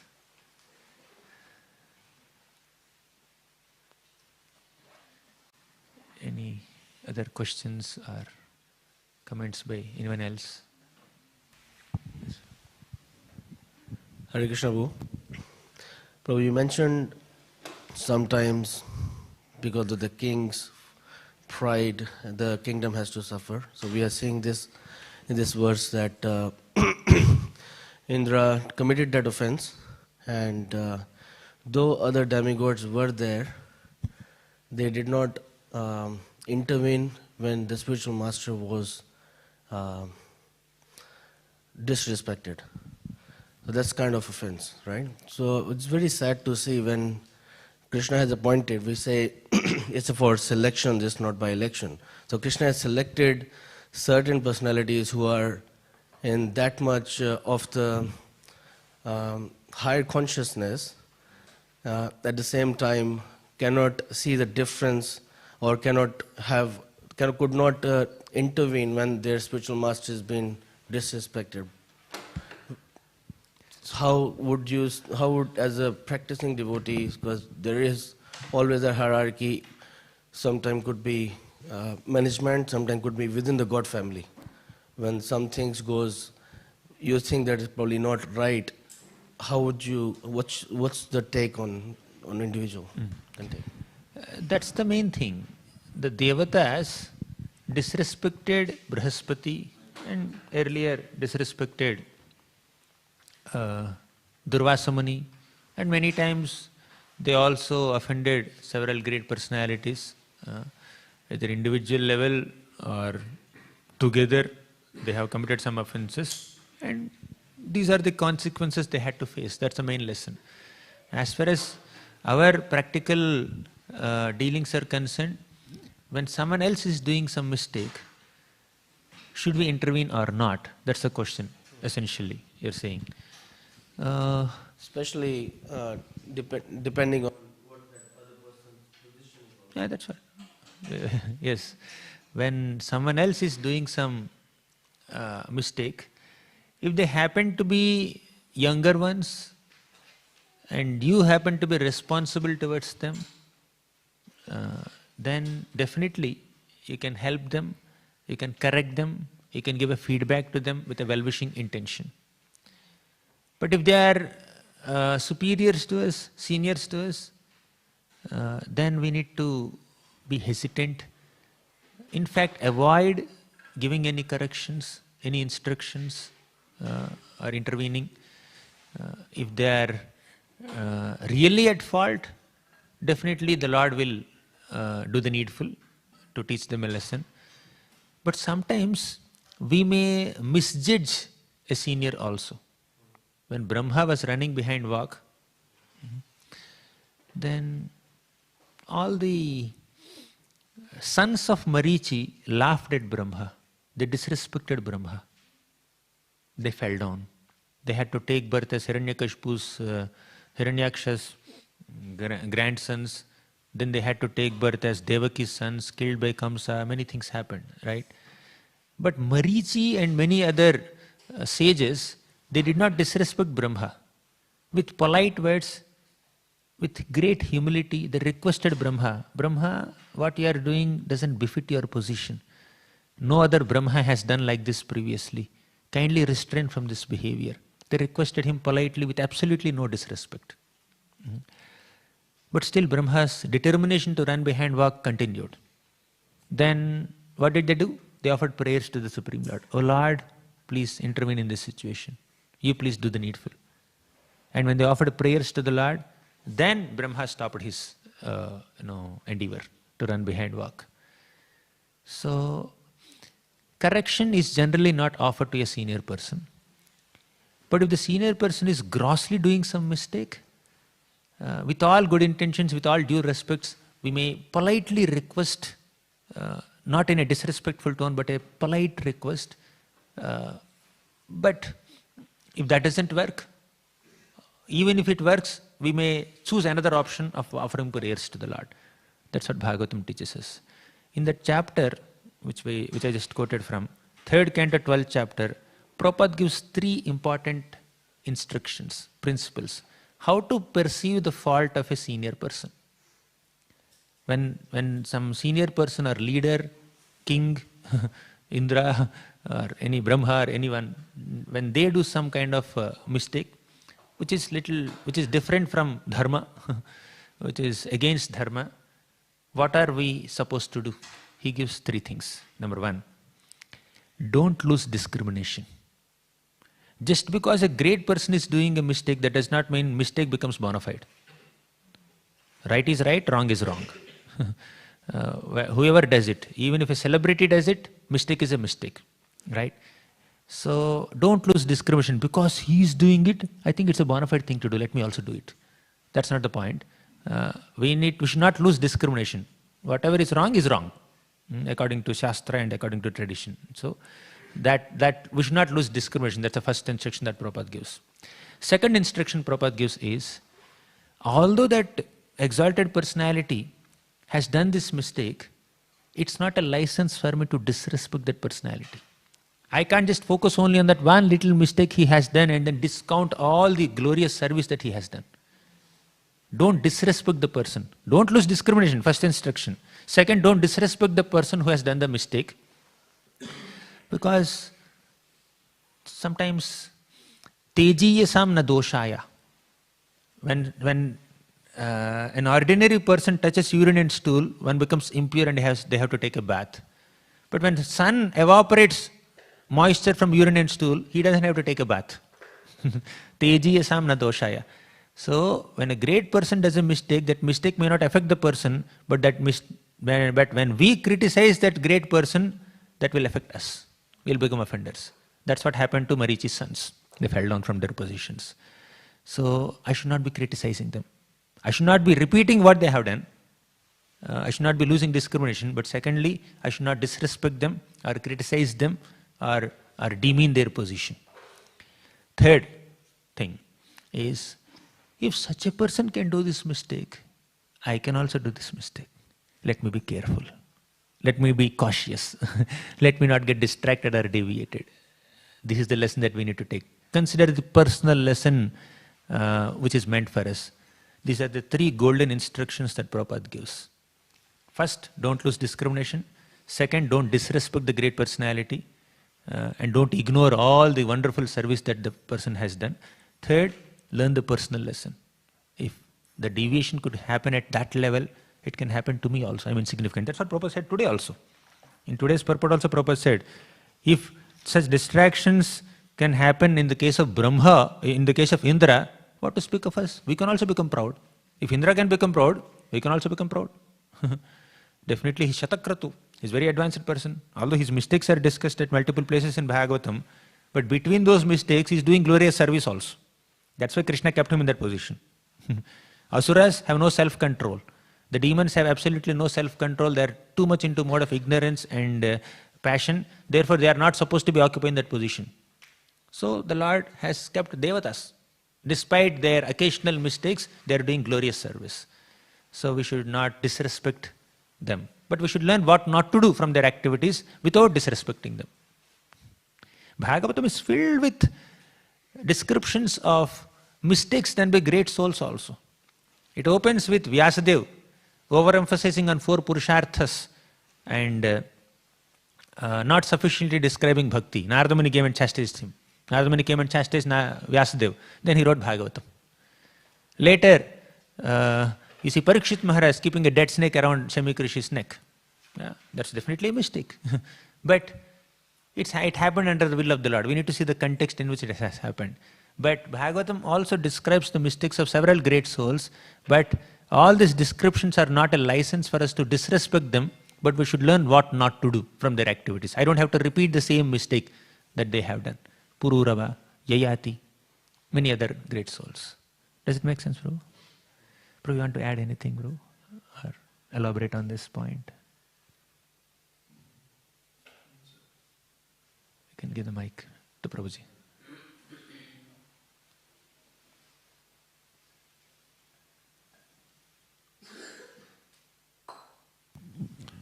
Any other questions or comments by anyone else? Hare Krishna Prabhu. Prabhu, you mentioned sometimes because of the king's pride, the kingdom has to suffer. So we are seeing this in this verse that Indra committed that offense, and though other demigods were there, they did not intervene when the spiritual master was disrespected. So that's kind of offense, right? So it's very sad to see when Krishna has appointed, we say it's for selection, just not by election. So Krishna has selected certain personalities who are in that much of the higher consciousness, at the same time cannot see the difference or could not intervene when their spiritual master has been disrespected. How would as a practicing devotee, because there is always a hierarchy, sometimes could be management, sometimes could be within the God family. When some things goes, you think that is probably not right, how would you, what's the take on individual? That's the main thing. The Devatas disrespected Brihaspati and earlier disrespected Durvasa Muni, and many times they also offended several great personalities, either individual level or together they have committed some offenses, and these are the consequences they had to face. That's the main lesson. As far as our practical dealings are concerned, when someone else is doing some mistake, should we intervene or not? That's the question, essentially, you're saying. Especially depending on what Yeah, that's right. Yes. When someone else is doing some mistake, if they happen to be younger ones and you happen to be responsible towards them, then definitely you can help them, you can correct them, you can give a feedback to them with a well-wishing intention. But if they are superiors to us, seniors to us, then we need to be hesitant. In fact, avoid giving any corrections, any instructions, or intervening. If they are really at fault, definitely the Lord will do the needful to teach them a lesson. But sometimes we may misjudge a senior also. When Brahma was running behind Vak, then all the sons of Marichi laughed at Brahma. They disrespected Brahma. They fell down. They had to take birth as Hiranyaksha's grandsons. Then they had to take birth as Devaki's sons, killed by Kamsa. Many things happened, right? But Marichi and many other sages, they did not disrespect Brahma. With polite words, with great humility, they requested Brahma, Brahma, what you are doing doesn't befit your position. No other Brahma has done like this previously. Kindly restrain from this behavior. They requested him politely with absolutely no disrespect. But still Brahma's determination to run behind Vak continued. Then what did they do? They offered prayers to the Supreme Lord. Oh Lord, please intervene in this situation. You please do the needful. And when they offered prayers to the Lord, then Brahma stopped his endeavor to run behind Vak. So correction is generally not offered to a senior person. But if the senior person is grossly doing some mistake, with all good intentions, with all due respects, we may politely request, not in a disrespectful tone, but a polite request. But if that doesn't work, even if it works, we may choose another option of offering prayers to the Lord. That's what Bhagavatam teaches us. In that chapter, which I just quoted from, 3rd canto, 12th chapter, Prabhupada gives 3 important instructions, principles, how to perceive the fault of a senior person. When some senior person or leader, king, Indra, or any Brahma or anyone, when they do some kind of mistake, which is different from dharma, which is against dharma, what are we supposed to do? He gives 3 things. Number 1, don't lose discrimination. Just because a great person is doing a mistake, that does not mean mistake becomes bona fide. Right is right, wrong is wrong. Whoever does it, even if a celebrity does it, mistake is a mistake, right? So don't lose discrimination. Because he is doing it, I think it's a bona fide thing to do, let me also do it. That's not the point. We should not lose discrimination. Whatever is wrong, according to Shastra and according to tradition. So that we should not lose discrimination. That's the first instruction that Prabhupada gives. Second instruction Prabhupada gives is, although that exalted personality has done this mistake, it's not a license for me to disrespect that personality. I can't just focus only on that one little mistake he has done and then discount all the glorious service that he has done. Don't disrespect the person. Don't lose discrimination, first instruction. Second, don't disrespect the person who has done the mistake. Because sometimes tejiyasam na doshaya. When an ordinary person touches urine and stool, one becomes impure and they have to take a bath. But when the sun evaporates moisture from urine and stool, he doesn't have to take a bath. Tejiyasam na doshaya. So when a great person does a mistake, that mistake may not affect the person, but when we criticize that great person, that will affect us. We'll become offenders. That's what happened to Marichi's sons. They fell down from their positions. So I should not be criticizing them. I should not be repeating what they have done. I should not be losing discrimination. But secondly, I should not disrespect them or criticize them or demean their position. Third thing is, if such a person can do this mistake, I can also do this mistake. let me be careful. Let me be cautious. Let me not get distracted or deviated. This is the lesson that we need to take. Consider the personal lesson which is meant for us. These are the 3 golden instructions that Prabhupada gives. First, don't lose discrimination. Second, don't disrespect the great personality. And don't ignore all the wonderful service that the person has done. Third, learn the personal lesson. If the deviation could happen at that level, it can happen to me also. I'm insignificant. That's what Prabhupada said today also. In today's purport also Prabhupada said, if such distractions can happen in the case of Brahma, in the case of Indra, what to speak of us? We can also become proud. If Indra can become proud, we can also become proud. Definitely he's Shatakratu. He's a very advanced person. Although his mistakes are discussed at multiple places in Bhagavatam, but between those mistakes he's doing glorious service also. That's why Krishna kept him in that position. Asuras have no self-control. The demons have absolutely no self-control. They are too much into mode of ignorance and passion. Therefore, they are not supposed to be occupying that position. So, the Lord has kept Devatas. Despite their occasional mistakes, they are doing glorious service. So, we should not disrespect them. But we should learn what not to do from their activities without disrespecting them. Bhagavatam is filled with descriptions of mistakes done by great souls also. It opens with Vyasadeva, overemphasizing on 4 Purusharthas and not sufficiently describing Bhakti. Narada Muni came and chastised him. Narada Muni came and chastised Vyasadeva. Then he wrote Bhagavatam. Later, you see Parikshit Maharaj keeping a dead snake around Shamik Rishi's neck. Yeah, that's definitely a mistake. But it happened under the will of the Lord. We need to see the context in which it has happened. But Bhagavatam also describes the mistakes of several great souls, but all these descriptions are not a license for us to disrespect them, but we should learn what not to do from their activities. I don't have to repeat the same mistake that they have done. Pururava, Yayati, many other great souls. Does it make sense, bro? Bro, you want to add anything, bro? Or elaborate on this point? You can give the mic to Prabhuji.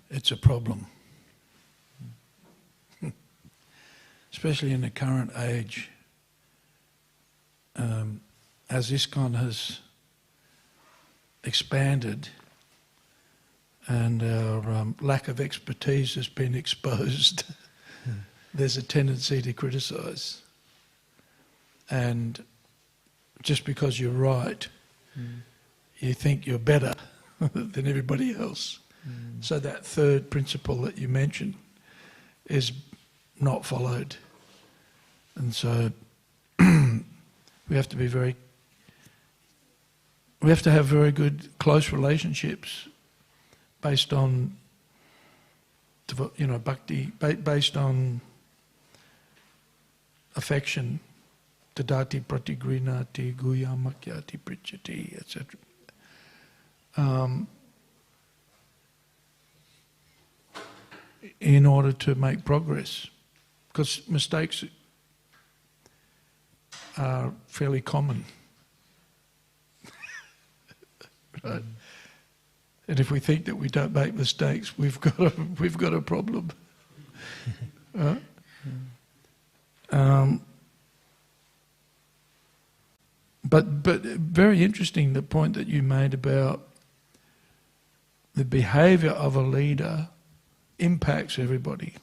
It's a problem. Especially in the current age. As ISKCON has expanded and our lack of expertise has been exposed, there's a tendency to criticize. And just because you're right, you think you're better than everybody else. So that 3rd principle that you mentioned is not followed. And so we have to be we have to have very good, close relationships based on, bhakti, based on affection, tadati pratigrinati guyamakyati prichati, etc. In order to make progress, because mistakes are fairly common. Right? And if we think that we don't make mistakes, we've got a problem. Right? But very interesting the point that you made about the behaviour of a leader impacts everybody.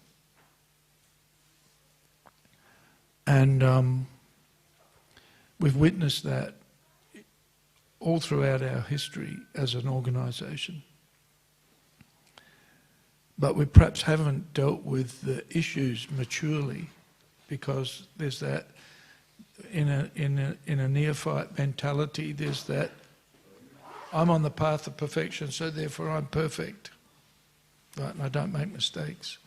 And we've witnessed that all throughout our history as an organisation. But we perhaps haven't dealt with the issues maturely, because there's that, in a neophyte mentality, there's that, I'm on the path of perfection, so therefore I'm perfect. Right, and I don't make mistakes.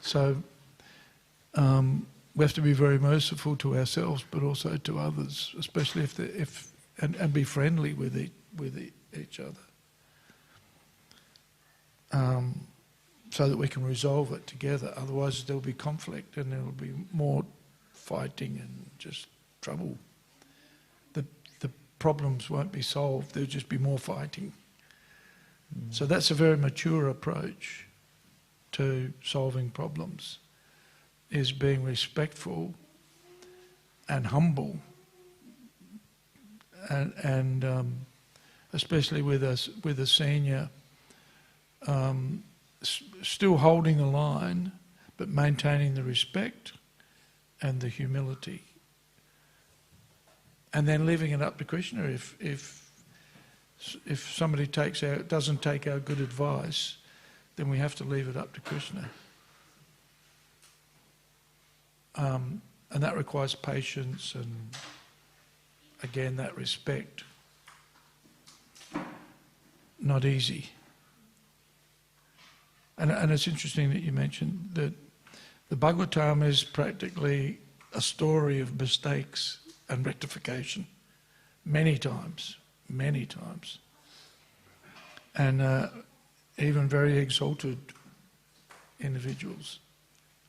So we have to be very merciful to ourselves, but also to others, especially and be friendly with each other, so that we can resolve it together. Otherwise, there'll be conflict and there'll be more fighting and just trouble. The problems won't be solved. There'll just be more fighting. So that's a very mature approach to solving problems, is being respectful and humble, and especially with a senior, still holding the line, but maintaining the respect and the humility, and then leaving it up to Krishna. If somebody doesn't take our good advice, then we have to leave it up to Krishna. And that requires patience and, again, that respect. Not easy. And it's interesting that you mentioned that the Bhagavatam is practically a story of mistakes and rectification, many times. And even very exalted individuals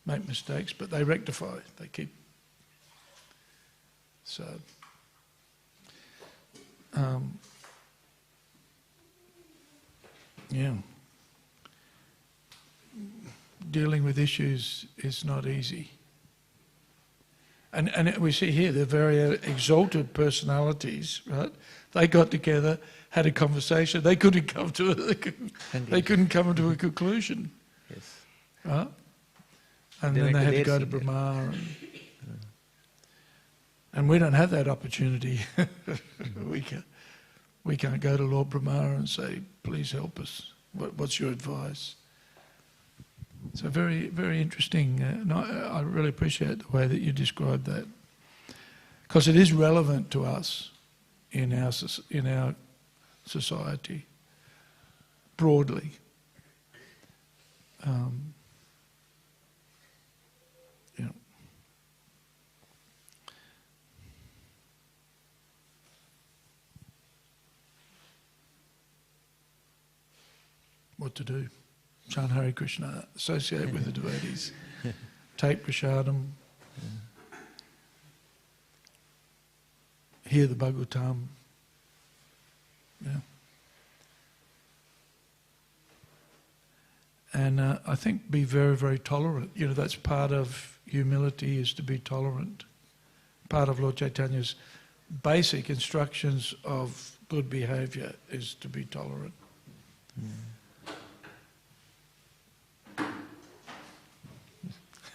make mistakes, but they rectify, they keep. So, yeah. Dealing with issues is not easy. And we see here they're very exalted personalities, right? They got together, had a conversation. They couldn't come to a conclusion. Yes. Right? And then they had to go to Brahma. And we don't have that opportunity. We can't go to Lord Brahma and say, please help us. What's your advice? So very, very interesting. And I really appreciate the way that you described that, because it is relevant to us in our society broadly. Yeah. What to do? Chant Hare Krishna, associate with the devotees, take prasadam, hear the Bhagavatam. Yeah. And I think be very, very tolerant. You know, that's part of humility, is to be tolerant. Part of Lord Chaitanya's basic instructions of good behaviour is to be tolerant.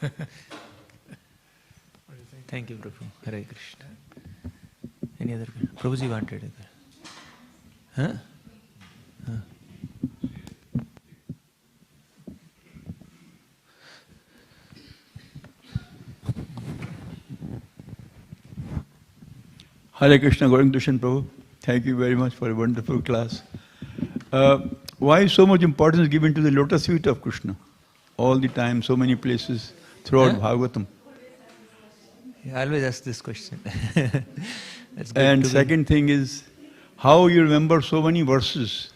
What do you think? Thank you, Prabhu. Hare Krishna. Any other? Prabhuji wanted it. Huh? Hare Krishna, Gauranga Darshan Prabhu. Thank you very much for a wonderful class. Why so much importance is given to the lotus feet of Krishna? All the time, so many places throughout Bhagavatam. I always ask this question. And second thing is, how you remember so many verses.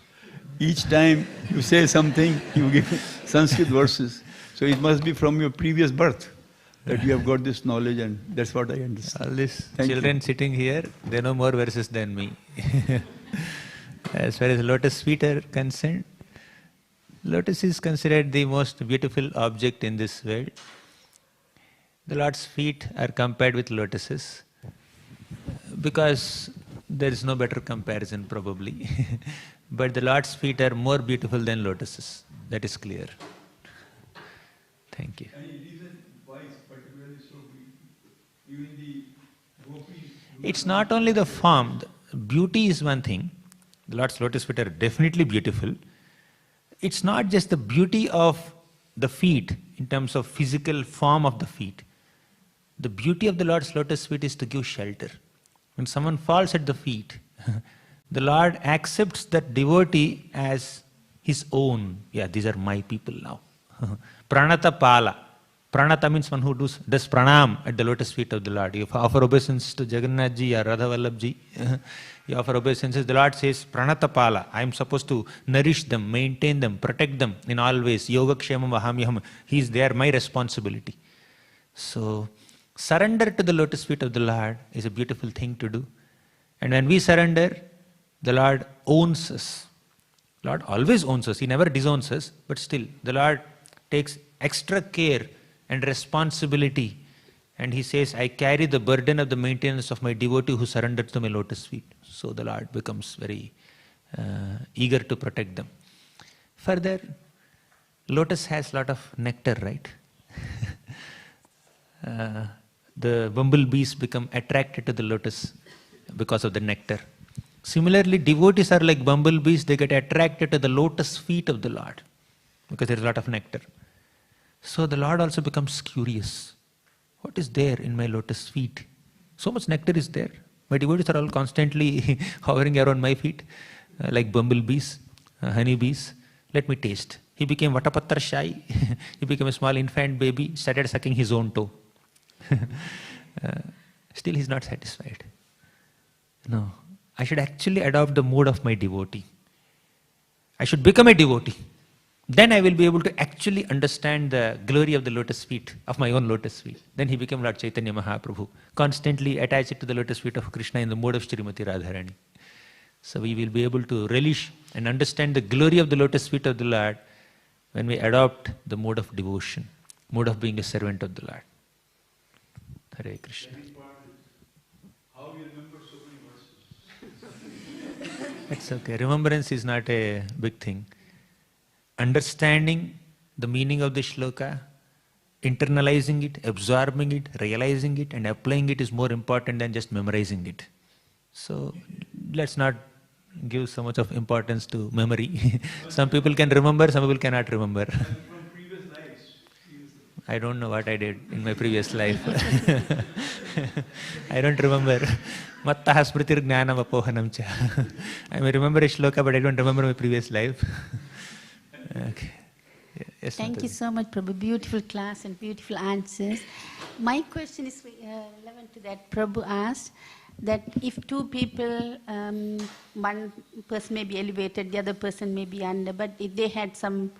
Each time you say something, you give Sanskrit verses. So it must be from your previous birth that you have got this knowledge, and that's what I understand. All these children sitting here, they know more verses than me. As far as lotus feet are concerned, lotus is considered the most beautiful object in this world. The Lord's feet are compared with lotuses because there is no better comparison probably. But the Lord's feet are more beautiful than lotuses. That is clear. Thank you. Any reason why it's particularly so beautiful? Even the gopis... It's not only the form. Beauty is one thing. The Lord's lotus feet are definitely beautiful. It's not just the beauty of the feet in terms of physical form of the feet. The beauty of the Lord's lotus feet is to give shelter. When someone falls at the feet, the Lord accepts that devotee as his own. Yeah, these are my people now. Pranata pala. Pranata means one who does pranam at the lotus feet of the Lord. You offer obeisance to Jagannath ji or Radha Vallabh ji. You offer obeisances. The Lord says, Pranata pala. I am supposed to nourish them, maintain them, protect them in all ways. Yoga kshemam vahamyaham. They are my responsibility. So, surrender to the lotus feet of the Lord is a beautiful thing to do. And when we surrender, the Lord owns us. Lord always owns us, He never disowns us, but still the Lord takes extra care and responsibility, and He says, I carry the burden of the maintenance of my devotee who surrendered to my lotus feet. So the Lord becomes very eager to protect them. Further, lotus has a lot of nectar, right? The bumblebees become attracted to the lotus because of the nectar. Similarly, devotees are like bumblebees, they get attracted to the lotus feet of the Lord because there is a lot of nectar. So the Lord also becomes curious. What is there in my lotus feet? So much nectar is there. My devotees are all constantly hovering around my feet like bumblebees, honeybees. Let me taste. He became Vatapattar shy. He became a small infant baby, started sucking his own toe. Still he's not satisfied. No, I should actually adopt the mood of my devotee. I should become a devotee. Then I will be able to actually understand the glory of the lotus feet, of my own lotus feet. Then he became Lord Chaitanya Mahaprabhu, constantly attached to the lotus feet of Krishna in the mode of Srimati Radharani. So we will be able to relish and understand the glory of the lotus feet of the Lord when we adopt the mode of devotion, mode of being a servant of the Lord. Hare Krishna. How you remember so many verses? It's okay. Remembrance is not a big thing. Understanding the meaning of the shloka, internalizing it, absorbing it, realizing it, and applying it is more important than just memorizing it. So let's not give so much of importance to memory. Some people can remember, some people cannot remember. From previous lives. I don't know what I did in my previous life. I don't remember. Mattaha smritir jnanam apohanam cha. I may remember a shloka, but I don't remember my previous life. Okay. Yes, Thank you so much, Prabhu. Beautiful class and beautiful answers. My question is relevant to that. Prabhu asked that if two people, one person may be elevated, the other person may be under, but if they had some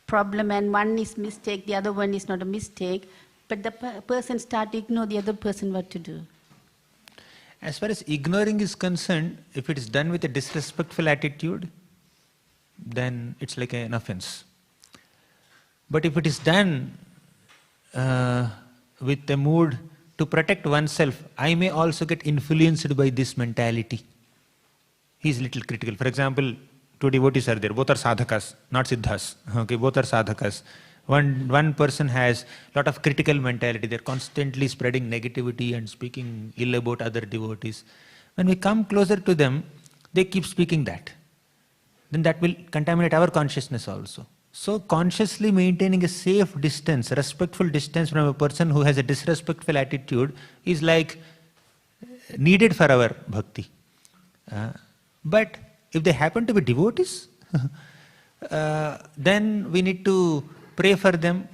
problem and one is mistake, the other one is not a mistake, but the person start to ignore the other person, what to do? As far as ignoring is concerned, if it is done with a disrespectful attitude, then it's like an offense. But if it is done with a mood to protect oneself, I may also get influenced by this mentality. He is little critical. For example, two devotees are there, both are sadhakas, not siddhas. Okay, both are sadhakas. One person has a lot of critical mentality. They're constantly spreading negativity and speaking ill about other devotees. When we come closer to them, they keep speaking that. Then that will contaminate our consciousness also. So consciously maintaining a safe distance, respectful distance from a person who has a disrespectful attitude is like needed for our bhakti. But if they happen to be devotees, then we need to pray for them.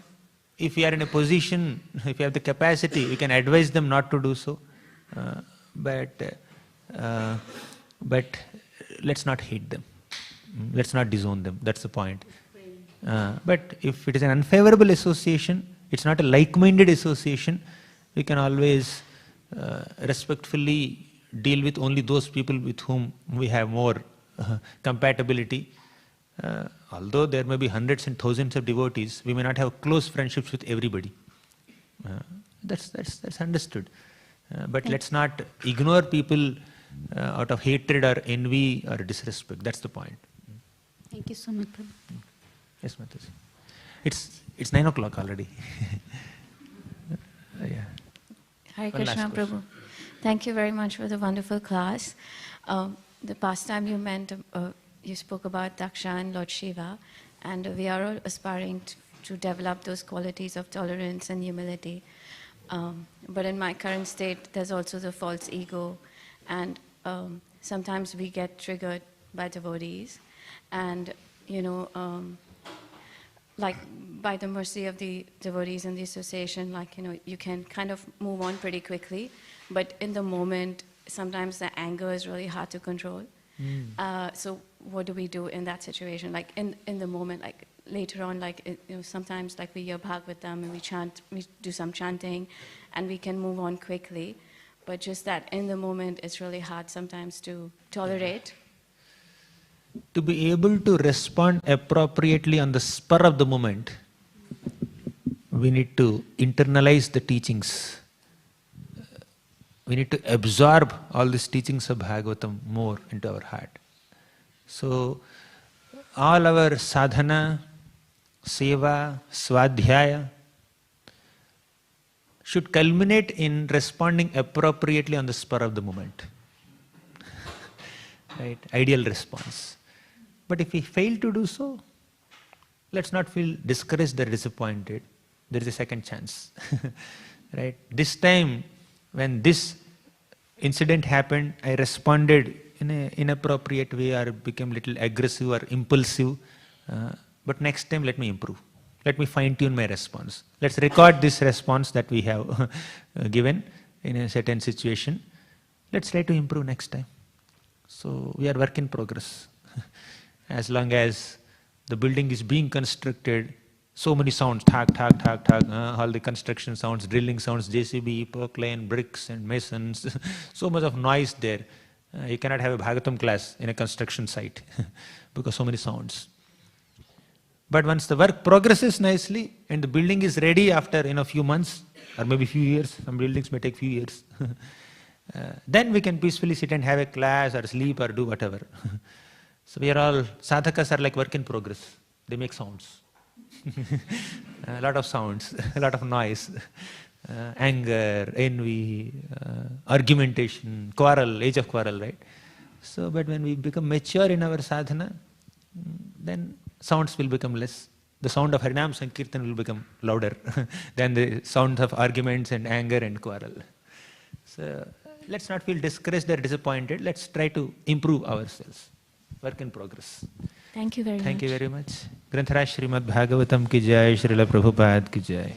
If we are in a position, if we have the capacity, we can advise them not to do so. But let's not hate them. Let's not disown them. That's the point. But if it is an unfavorable association, it's not a like-minded association, we can always respectfully deal with only those people with whom we have more compatibility. Although there may be hundreds and thousands of devotees, we may not have close friendships with everybody. That's understood. But let's not ignore people out of hatred or envy or disrespect. That's the point. Thank you so much, Prabhu. Yes, Mataji. It's 9 o'clock already. Yeah. Hare One last Krishna, question. Prabhu. Thank you very much for the wonderful class. The past time you spoke about Daksha and Lord Shiva, and we are all aspiring to develop those qualities of tolerance and humility. But in my current state, there's also the false ego, and sometimes we get triggered by devotees, and like by the mercy of the devotees and the association, you can kind of move on pretty quickly, but in the moment, sometimes the anger is really hard to control. So what do we do in that situation? Like in the moment, like later on, sometimes we hear Bhagavatam and we do some chanting, and we can move on quickly. But just that in the moment, it's really hard sometimes to tolerate. to be able to respond appropriately on the spur of the moment, we need to internalize the teachings. We need to absorb all these teachings of Bhagavatam more into our heart. So, all our sadhana, seva, swadhyaya should culminate in responding appropriately on the spur of the moment. Right? Ideal response. But if we fail to do so, let's not feel discouraged or disappointed. There is a second chance. Right? This time, when this incident happened, I responded in an inappropriate way or became a little aggressive or impulsive. But next time, let me improve. Let me fine-tune my response. Let's record this response that we have given in a certain situation. Let's try to improve next time. So, we are work in progress. As long as the building is being constructed, so many sounds, thak, thak, thak, thak, all the construction sounds, drilling sounds, JCB, perclane, bricks and masons, so much of noise there. You cannot have a Bhagavatam class in a construction site because so many sounds. But once the work progresses nicely and the building is ready after a few months or maybe few years, some buildings may take few years, then we can peacefully sit and have a class or sleep or do whatever. So we are all, sadhakas are like work in progress. They make sounds. A lot of sounds, a lot of noise, anger, envy, argumentation, quarrel, age of quarrel, right? So, but when we become mature in our sadhana, then sounds will become less. The sound of Harinam Sankirtan will become louder than the sound of arguments and anger and quarrel. So, let's not feel discouraged or disappointed. Let's try to improve ourselves. Work in progress. Thank you very much. Thank you very much. Granthara Srimad Bhagavatam ki jai, Srila Prabhupada ki jai.